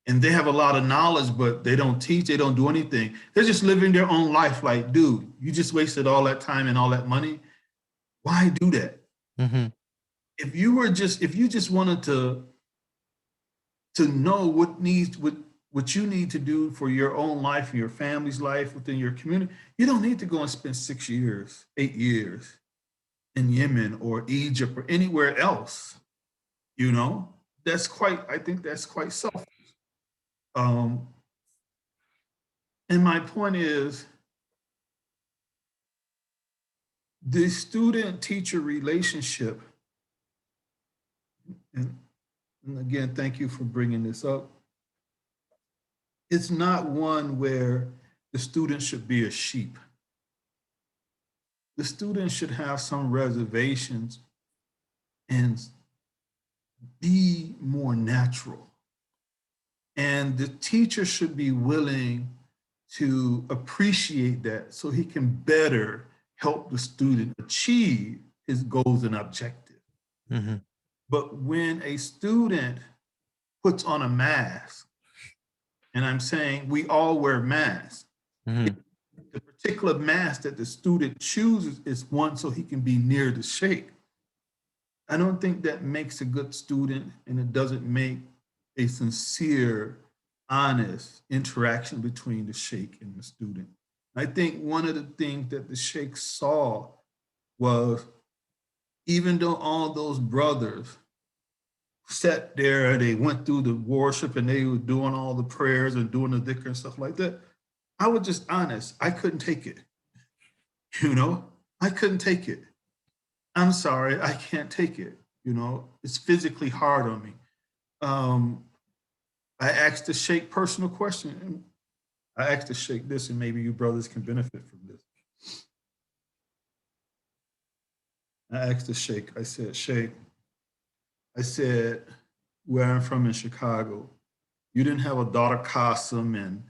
and they have a lot of knowledge, but they don't teach, they don't do anything. They're just living their own life. Like, dude, you just wasted all that time and all that money. Why do that? Mm-hmm. If you just wanted to know what you need to do for your own life, for your family's life, within your community, you don't need to go and spend 6 years, 8 years in Yemen or Egypt or anywhere else. You know, I think that's quite selfish. And my point is, the student-teacher relationship, and again, thank you for bringing this up, it's not one where the student should be a sheep. The student should have some reservations and be more natural. And the teacher should be willing to appreciate that so he can better help the student achieve his goals and objectives. Mm-hmm. But when a student puts on a mask, and I'm saying we all wear masks, mm-hmm. The particular mask that the student chooses is one so he can be near the sheikh. I don't think that makes a good student, and it doesn't make a sincere, honest interaction between the sheikh and the student. I think one of the things that the sheikh saw was even though all those brothers sat there, they went through the worship and they were doing all the prayers and doing the dhikr and stuff like that, I was just honest. I couldn't take it. You know, I couldn't take it. I'm sorry, I can't take it. You know, it's physically hard on me. Um, I asked the Sheikh personal question. I asked the Sheikh this, and maybe you brothers can benefit from this. I asked the Sheikh, I said, Sheikh, I said, where I'm from in Chicago, you didn't have a daughter Qasim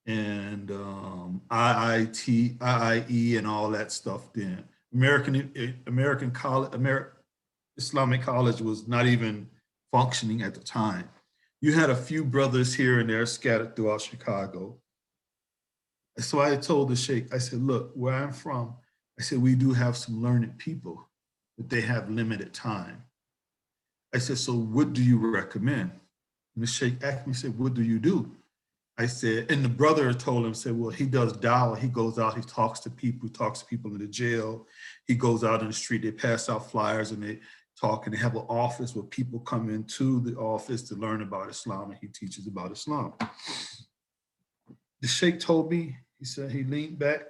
and IIT, IIE and all that stuff then. American college, Islamic college was not even functioning at the time. You had a few brothers here and there scattered throughout Chicago. So I told the Sheikh, I said, look, where I'm from, I said, we do have some learned people, but they have limited time. I said, so what do you recommend? And the Sheikh asked me, said, what do you do? I said, and the brother told him, said, well, he does dawah. He goes out, he talks to people in the jail. He goes out in the street, they pass out flyers and they talk, and they have an office where people come into the office to learn about Islam, and he teaches about Islam. The Sheikh told me, he said, he leaned back.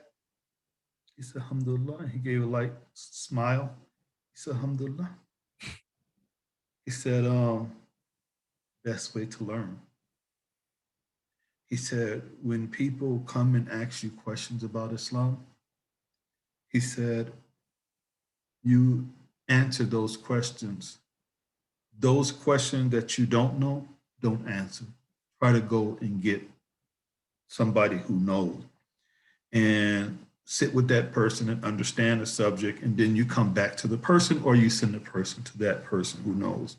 He said, alhamdulillah. He gave a light smile. He said, alhamdulillah. He said, best way to learn. He said, when people come and ask you questions about Islam, he said, you answer those questions. Those questions that you don't know, don't answer. Try to go and get somebody who knows and sit with that person and understand the subject. And then you come back to the person, or you send the person to that person who knows.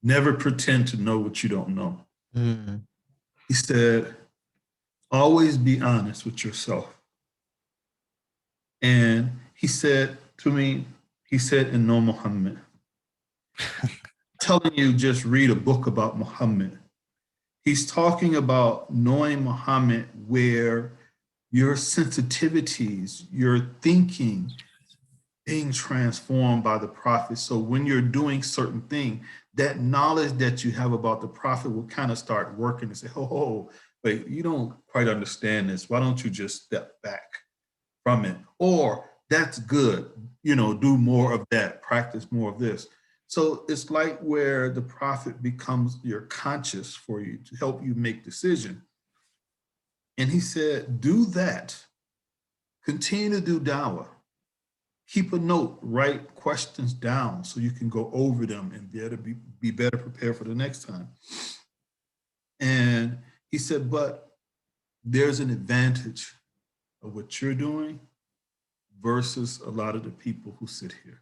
Never pretend to know what you don't know. Mm. He said, always be honest with yourself. And he said to me, he said, in no Muhammad, telling you just read a book about Muhammad. He's talking about knowing Muhammad, where your sensitivities, your thinking, being transformed by the prophet. So when you're doing certain things, that knowledge that you have about the prophet will kind of start working and say, oh, wait, you don't quite understand this. Why don't you just step back from it? Or that's good, you know, do more of that, practice more of this. So it's like where the prophet becomes your conscious for you to help you make decision. And he said, do that. Continue to do dawah. Keep a note, write questions down so you can go over them and be better prepared for the next time. And he said, but there's an advantage of what you're doing versus a lot of the people who sit here.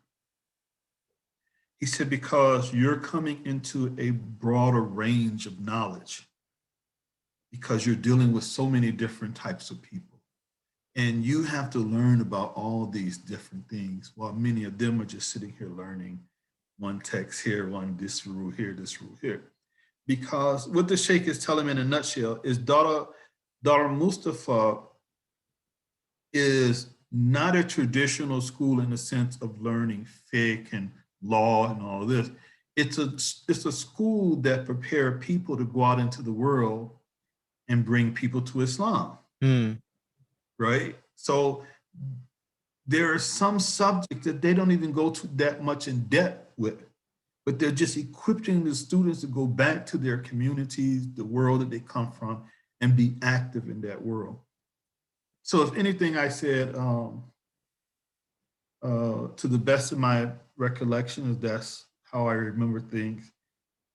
He said, because you're coming into a broader range of knowledge, because you're dealing with so many different types of people. And you have to learn about all these different things, while many of them are just sitting here learning one text here, one this rule here, this rule here. Because what the Sheikh is telling me in a nutshell is Dar Mustafa is not a traditional school in the sense of learning fiqh and law and all of this. It's a school that prepare people to go out into the world and bring people to Islam. Mm. Right? So there are some subjects that they don't even go to that much in depth with, but they're just equipping the students to go back to their communities, the world that they come from, and be active in that world. So if anything, I said, to the best of my recollection, is that's how I remember things.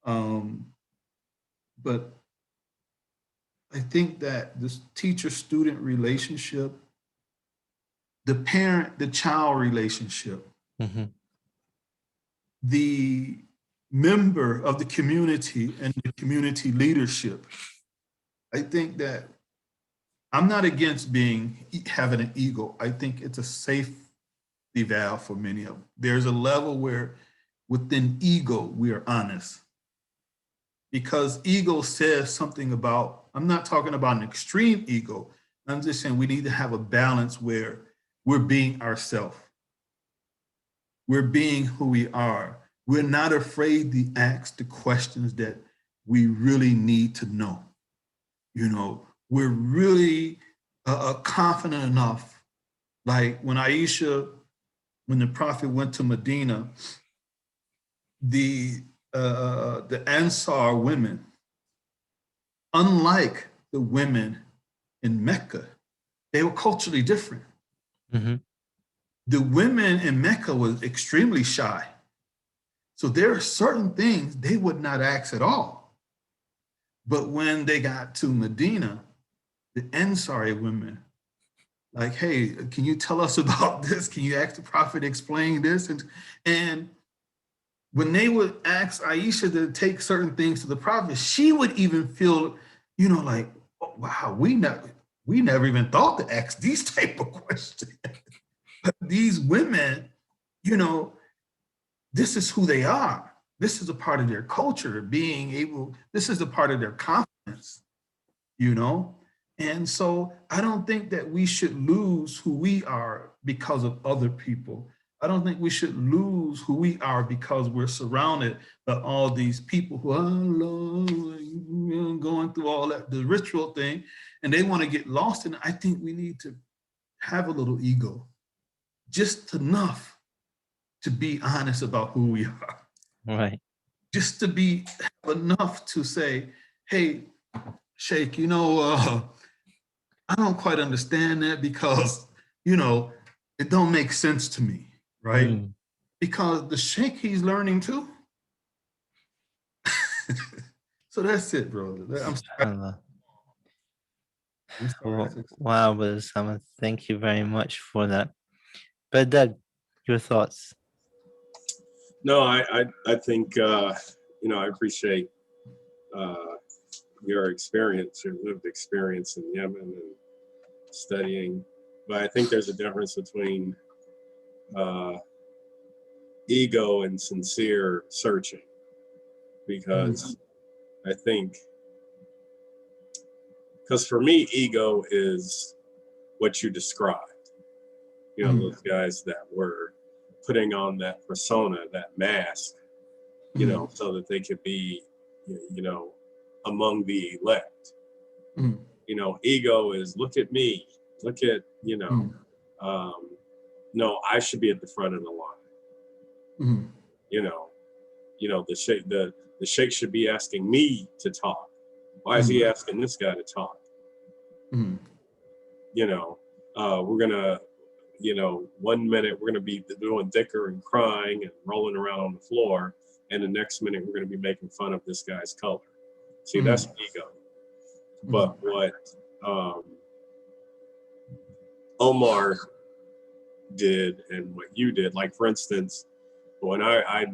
But I think that this teacher-student relationship, the parent-the-child relationship, Mm-hmm. the member of the community and the community leadership, I think that I'm not against having an ego. I think it's a safety valve for many of them. There's a level where within ego, we are honest. Because ego says something about, I'm not talking about an extreme ego. I'm just saying we need to have a balance where we're being ourselves. We're being who we are. We're not afraid to ask the questions that we really need to know. You know, we're really confident enough. Like when when the prophet went to Medina, the Ansar women, unlike the women in Mecca, they were culturally different. Mm-hmm. The women in Mecca was extremely shy. So there are certain things they would not ask at all. But when they got to Medina, the Ansari women, like, hey, can you tell us about this? Can you ask the prophet explain this? And when they would ask Aisha to take certain things to the prophet, she would even feel, like, oh, wow, we never even thought to ask these type of questions. But these women, this is who they are. This is a part of their culture, this is a part of their confidence, And so I don't think that we should lose who we are because of other people. I don't think we should lose who we are because we're surrounded by all these people who are going through all that, the ritual thing, and they want to get lost in it. I think we need to have a little ego, just enough to be honest about who we are. Right. Just to be enough to say, hey, Sheikh, I don't quite understand that because, it don't make sense to me, right? Mm. Because the Sheikh, he's learning too. So that's it, brother. I'm sorry. Wow, Brother Sama, thank you very much for that. But Doug, your thoughts? No, I think I appreciate your experience, your lived experience in Yemen and studying, but I think there's a difference between ego and sincere searching, because I think, because for me, ego is what you described. Those guys that were putting on that persona, that mask, so that they could be, among the elect. Ego is look at me, look at, no, I should be at the front of the line. The sheikh should be asking me to talk. Why is he asking this guy to talk? We're gonna, 1 minute we're gonna be doing dhikr and crying and rolling around on the floor, and the next minute we're gonna be making fun of this guy's color. See, that's ego. But what Omar did and what you did, like for instance, when I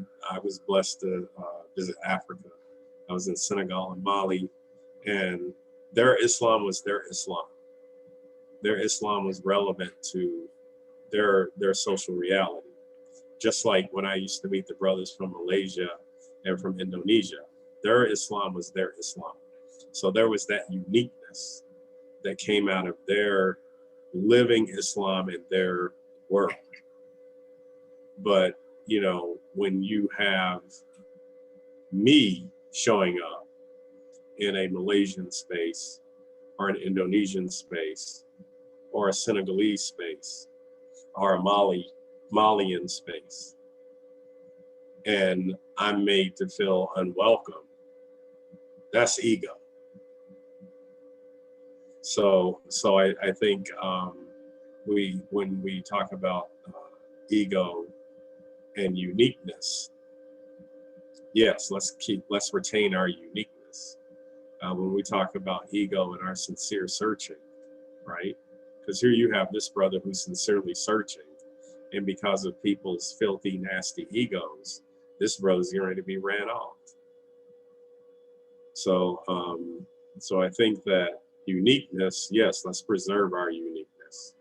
was blessed to visit Africa, I was in Senegal and Mali, and their Islam was their Islam. Their Islam was relevant to their social reality. Just like when I used to meet the brothers from Malaysia and from Indonesia, their Islam was their Islam. So there was that uniqueness that came out of their living Islam in their world. But, when you have me showing up in a Malaysian space or an Indonesian space or a Senegalese space or a Malian space, and I'm made to feel unwelcome, that's ego. So I think when we talk about ego and uniqueness, yes, let's retain our uniqueness. When we talk about ego and our sincere searching, right? Because here you have this brother who's sincerely searching, and because of people's filthy, nasty egos, this brother's going to be ran off. So I think that uniqueness, yes, let's preserve our uniqueness.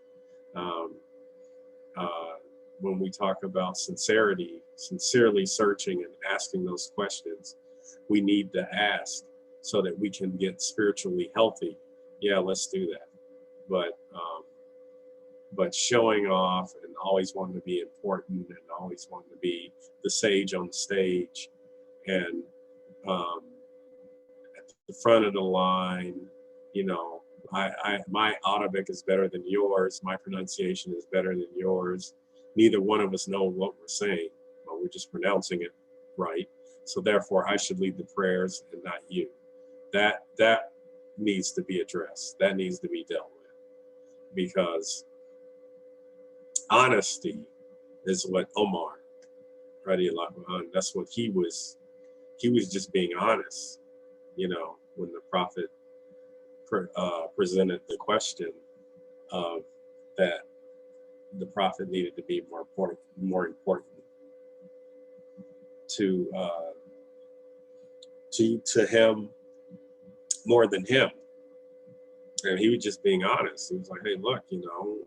When we talk about sincerity, sincerely searching and asking those questions, we need to ask so that we can get spiritually healthy. Yeah, let's do that. But but showing off and always wanting to be important and always wanting to be the sage on the stage and at the front of the line, you know, my Arabic is better than yours, my pronunciation is better than yours. Neither one of us know what we're saying, but we're just pronouncing it right. So therefore, I should lead the prayers and not you. That needs to be addressed. That needs to be dealt with, because honesty is what Omar, radiallahu anh, that's what he was just being honest. You know, when the Prophet presented the question of that the Prophet needed to be more important to him more than him. And he was just being honest. He was like, hey, look, you know,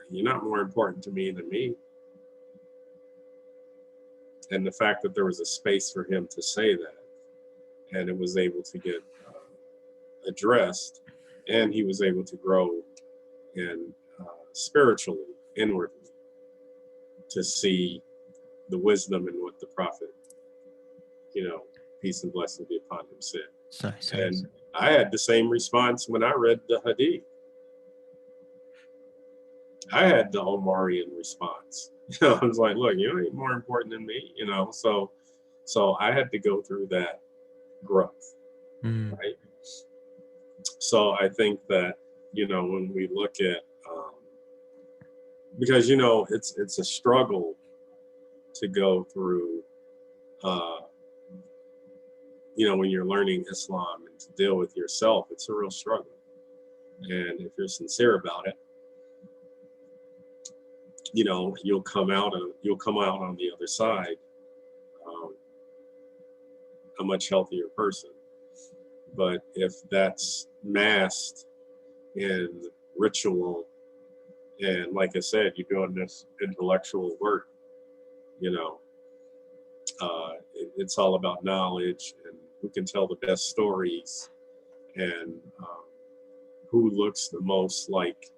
you're not more important to me than me. And the fact that there was a space for him to say that, and it was able to get addressed, and he was able to grow and spiritually, inwardly, to see the wisdom in what the Prophet, you know, peace and blessing be upon him, said. And I had the same response when I read the hadith. I had the Omar-rian response. You know, I was like, look, you ain't more important than me, you know. So I had to go through that growth, right? So I think that, you know, when we look at, because, you know, it's a struggle to go through, you know, when you're learning Islam and to deal with yourself, it's a real struggle. And if you're sincere about it, you know, you'll come out on the other side a much healthier person. But if that's masked in ritual, and like I said, you're doing this intellectual work, you know, it's all about knowledge and who can tell the best stories and who looks the most like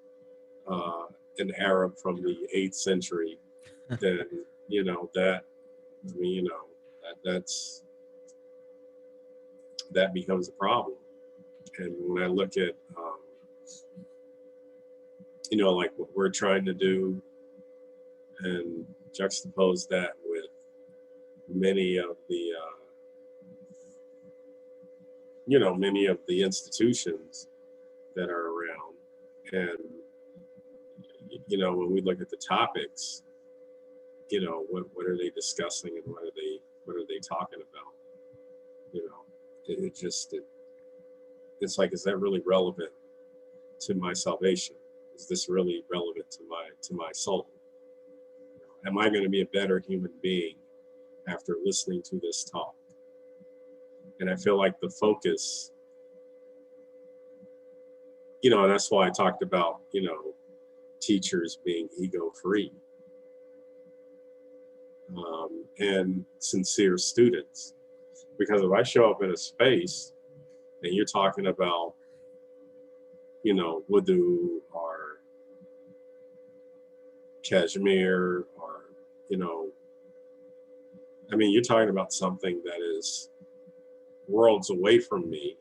an Arab from the 8th century, then, you know, that, I mean, you know, that becomes a problem. And when I look at, you know, like what we're trying to do and juxtapose that with many of the, you know, many of the institutions that are around. And, you know, when we look at the topics, you know, what are they discussing and what are they talking about? You know, it's like, is that really relevant to my salvation? Is this really relevant to my soul? Am I going to be a better human being after listening to this talk? And I feel like the focus, you know, and that's why I talked about, you know, teachers being ego-free and sincere students. Because if I show up in a space and you're talking about, you know, wudu or Kashmir or, you know, I mean, you're talking about something that is worlds away from me.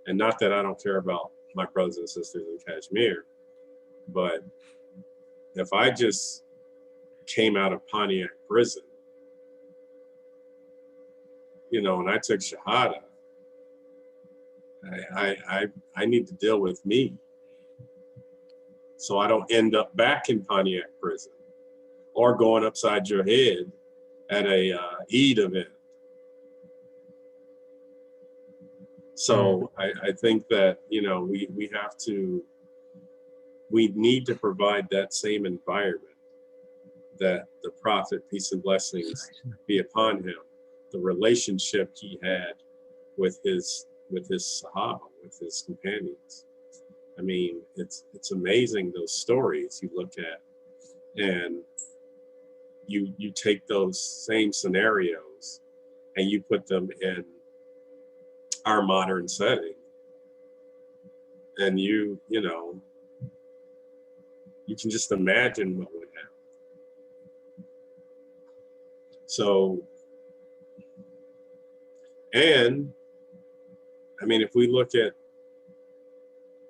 And not that I don't care about my brothers and sisters in Kashmir, but if I just came out of Pontiac prison, you know, and I took Shahada, I need to deal with me so I don't end up back in Pontiac prison or going upside your head at a Eid event. So I think that, you know, we need to provide that same environment that the Prophet, peace and blessings be upon him, the relationship he had with his Sahaba, with his companions. I mean, it's amazing, those stories you look at, and you take those same scenarios and you put them in our modern setting, And you know, you can just imagine what would happen. So, and I mean, if we look at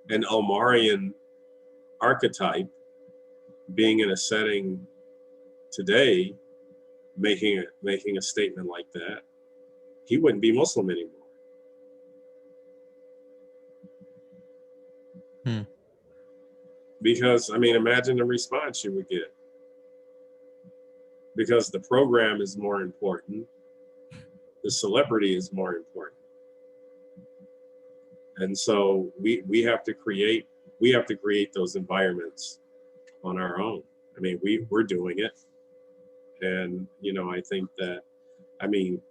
an Omar-rian archetype being in a setting today, making a statement like that, he wouldn't be Muslim anymore. Because, I mean, imagine the response you would get. Because the program is more important, the celebrity is more important. And so we have to create those environments on our own. I mean, we're doing it. And, you know, I think that, I mean,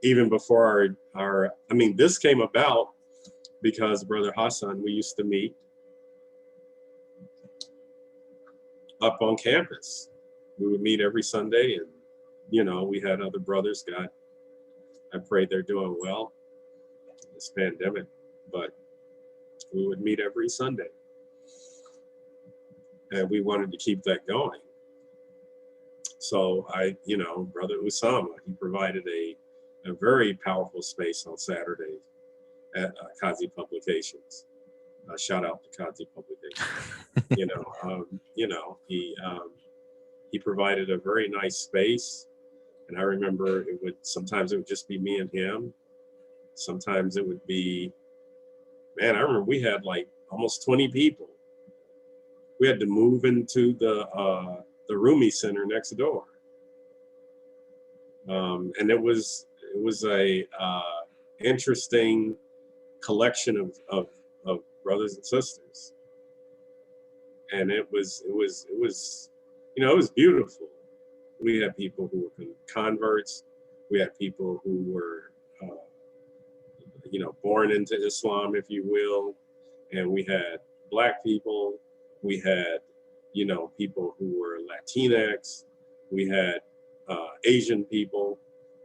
even before our I mean, this came about because Brother Hasan, we used to meet up on campus. We would meet every Sunday, and, you know, we had other brothers. God, I pray they're doing well in this pandemic, but we would meet every Sunday. And we wanted to keep that going. So you know, Brother Usama, he provided a very powerful space on Saturday at Kazi Publications. Shout out to Kazi Publications. He provided a very nice space, and I remember sometimes it would just be me and him. Sometimes it would be, man, I remember we had like almost 20 people. We had to move into the Rumi Center next door, and it was a interesting collection of brothers and sisters, and it was you know, it was beautiful. We had people who were converts, we had people who were you know, born into Islam, if you will, and we had Black people, we had, you know, people who were Latinx, we had Asian people.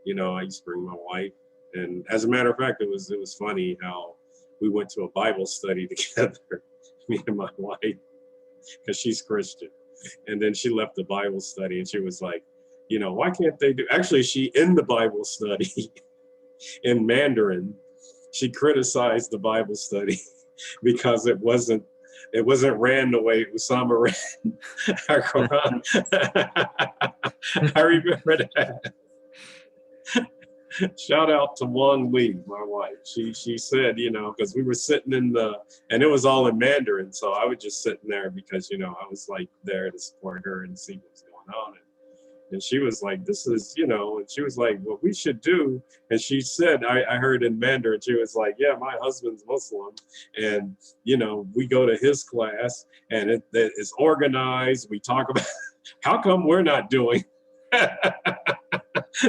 You know, I used to bring my wife, and as a matter of fact, it was funny how we went to a Bible study together, me and my wife, because she's Christian. And then she left the Bible study and she was like, you know, why can't they do, actually she, in the Bible study in Mandarin, she criticized the Bible study because it wasn't ran the way Usama ran our Quran. I remember that. Shout out to Wong Lee, my wife. She said, you know, because we were sitting and it was all in Mandarin, so I was just sitting there because, you know, I was like there to support her and see what was going on. And she was like, this is, you know, and she was like, what we should do, and she said, I heard in Mandarin, she was like, yeah, my husband's Muslim, and, you know, we go to his class, and it's organized, we talk about, how come we're not doing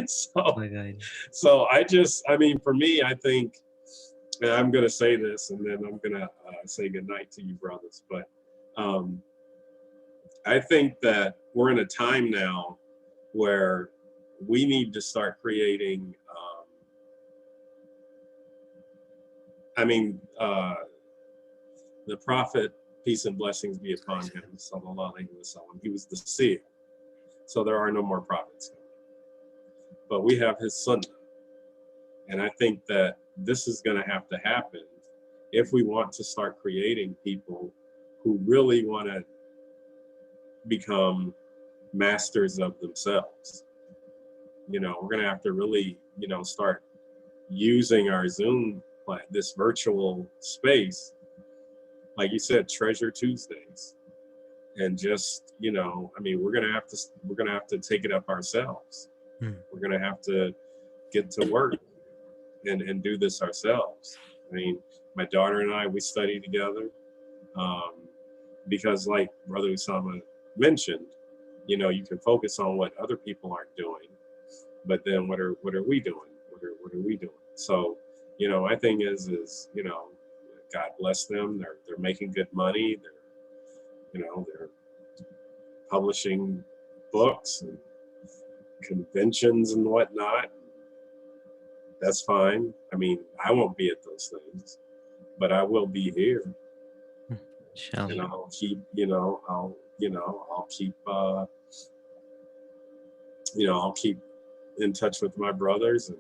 so I mean, for me, I think, and I'm going to say this, and then I'm going to say goodnight to you brothers, but I think that we're in a time now where we need to start creating, the Prophet, peace and blessings be upon him, sallallahu alaihi wasallam, he was the seer. So there are no more prophets. But we have his sunnah. And I think that this is going to have to happen if we want to start creating people who really want to become masters of themselves. You know, we're going to have to really, you know, start using our Zoom, like this virtual space, like you said, Treasure Tuesdays. And just, you know, I mean, we're going to have to take it up ourselves. We're going to have to get to work and do this ourselves. I mean, my daughter and I, we study together because, like Brother Usama mentioned, you know, you can focus on what other people aren't doing, but then what are we doing? What are we doing? So, you know, my thing is, you know, God bless them. They're making good money. They're publishing books and conventions and whatnot. That's fine. I mean, I won't be at those things, but I will be here. and Inshallah. I'll keep, I'll keep, I'll keep in touch with my brothers and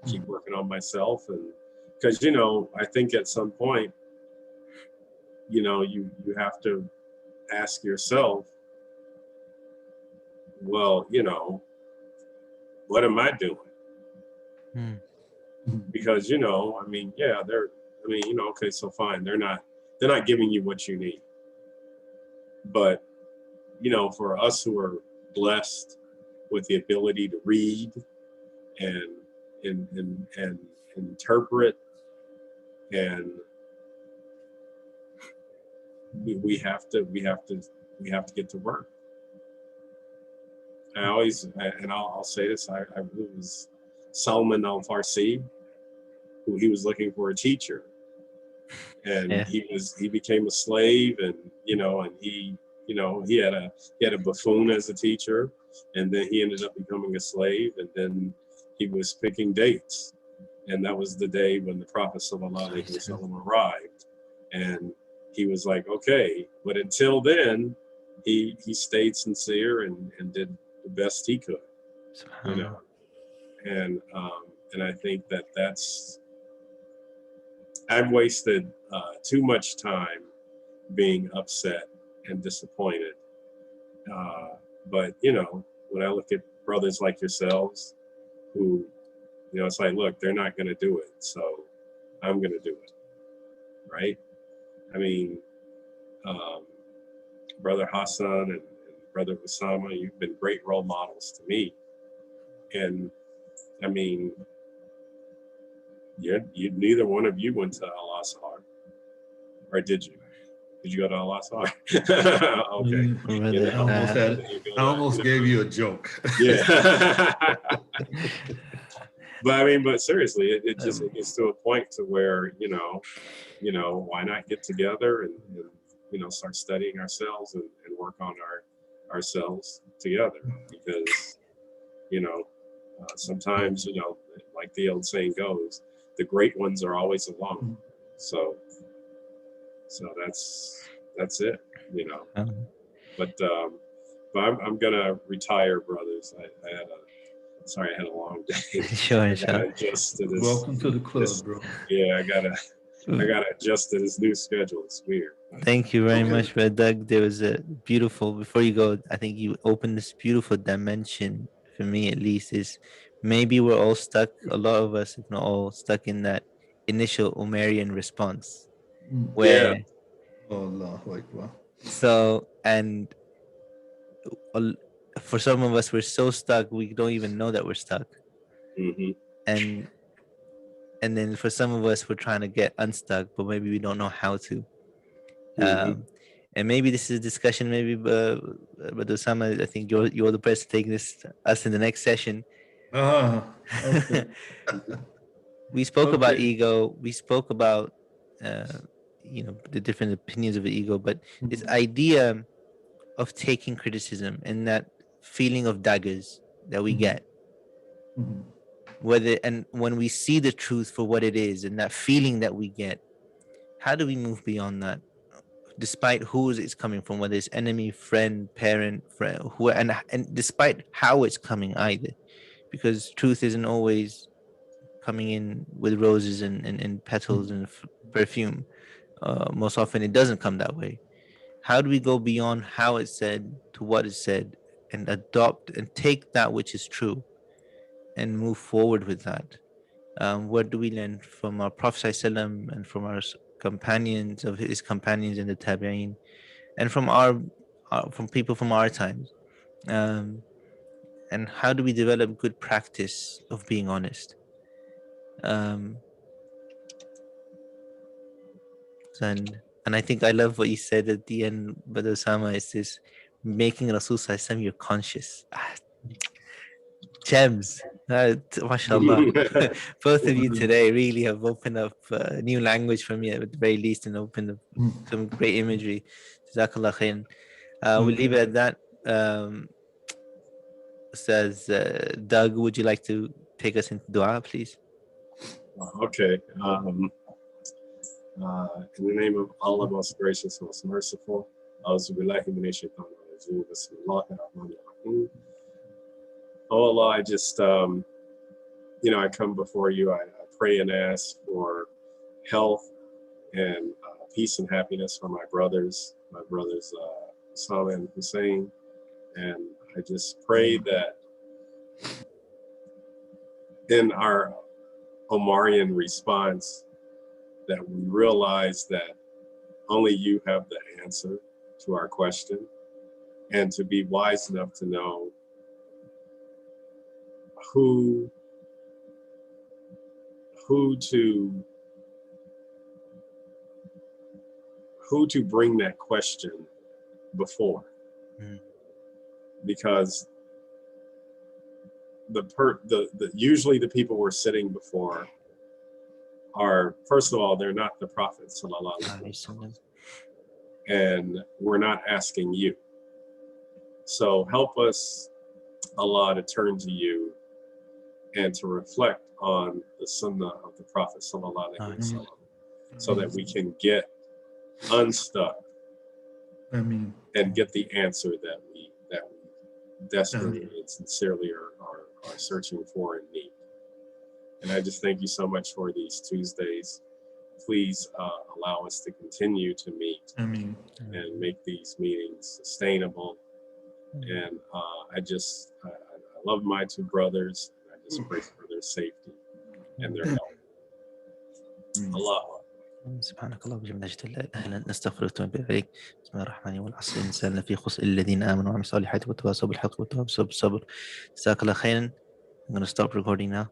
keep working on myself. And because, I think at some point, you have to ask yourself, well, what am I doing? Mm. Because, yeah, okay, so fine. They're not giving you what you need. But, for us who are blessed with the ability to read and interpret, and we have to get to work. I'll say this, it was Salman al-Farsi, who he was looking for a teacher, and Yeah. he became a slave, and he had a buffoon as a teacher, and then he ended up becoming a slave, and then he was picking dates, and that was the day when the Prophet ﷺ arrived, and he was like, okay, but until then, he stayed sincere and did the best he could, Subhanallah. and I think that's I've wasted too much time being upset and disappointed. But when I look at brothers like yourselves, who, it's like, look, they're not going to do it, so I'm going to do it, right? I mean, Brother Hassan and Brother Usama, you've been great role models to me, and I mean, you neither one of you went to Al Azhar, or did you? Did you go to Al Azhar? Okay. Brother, I almost gave you a joke. Yeah. But seriously, it gets to a point to where, why not get together and start studying ourselves and work on ourselves together? Because, sometimes, like the old saying goes, the great ones are always alone. So that's it, But I'm gonna retire, brothers. I had a long day. Sure, I inshallah. gotta adjust to this. Welcome to the club, bro. Yeah, I gotta adjust to this new schedule. It's weird. Thank you very Okay. much, Brother Doug. There was a beautiful, before you go, I think you opened this beautiful dimension, for me at least, is maybe we're all stuck, a lot of us, if not all, stuck in that initial Omar-rian response. Yeah. Where, Allahu Akbar. and uh, for some of us, we're so stuck, we don't even know that we're stuck. Mm-hmm. And then for some of us, we're trying to get unstuck, but maybe we don't know how to. Mm-hmm. And maybe this is a discussion. Maybe, but Osama, I think you're the person taking us in the next session. Okay. We spoke about Okay. ego. We spoke about the different opinions of the ego, but this idea of taking criticism and that feeling of daggers that we get, Mhm. and when we see the truth for what it is, and that feeling that we get, how do we move beyond that? Despite who it's coming from, whether it's enemy, friend, parent, friend, who, and despite how it's coming either, because truth isn't always coming in with roses and petals and perfume. Most often, it doesn't come that way. How do we go beyond how it's said to what is said, and adopt and take that which is true, and move forward with that? What do we learn from our Prophet ﷺ and from our companions of his companions in the Tabi'een, and from from people from our times, and how do we develop good practice of being honest? um and I think I love what you said at the end, but Osama, is this making Rasul Sallallahu Alaihi Wasallam your conscious. Gems. Mashallah. Both of you today really have opened up new language for me, at the very least, and opened up some great imagery. Jazakallah khair. We'll leave it at that. Says Doug, would you like to take us into dua, please? Okay. In the name of Allah, most gracious, most merciful. أعوذ بالله من الشيطان الرجيم. بسم الله الرحمن الرحيم. Oh Allah, I just, I come before you. I pray and ask for health and peace and happiness for my brothers Usama and Hasan. And I just pray that in our Omar-rian response, that we realize that only you have the answer to our question, and to be wise enough to know who to bring that question before. Because usually the people we're sitting before are, first of all, they're not the Prophet sallallahu alaihi wasallam, and we're not asking you. So help us, Allah, to turn to you and to reflect on the sunnah of the Prophet sallallahu alaihi wasallam, so that we can get unstuck and get the answer that we desperately and sincerely are searching for and need. And I just thank you so much for these Tuesdays. Please allow us to continue to meet and make these meetings sustainable. And I love my two brothers. And I just pray for their safety and their health. Allah. سبحانك اللهم وبحمدك أهلا نستغفرك ونتوب إليك. بسم الله الرحمن الرحيم. والعصر الإنسان لفي خسر إلا الذين آمنوا وعملوا الصالحات وتواصوا بالحق وتواصوا بالصبر. جزاك الله خيرا. I'm going to stop recording now.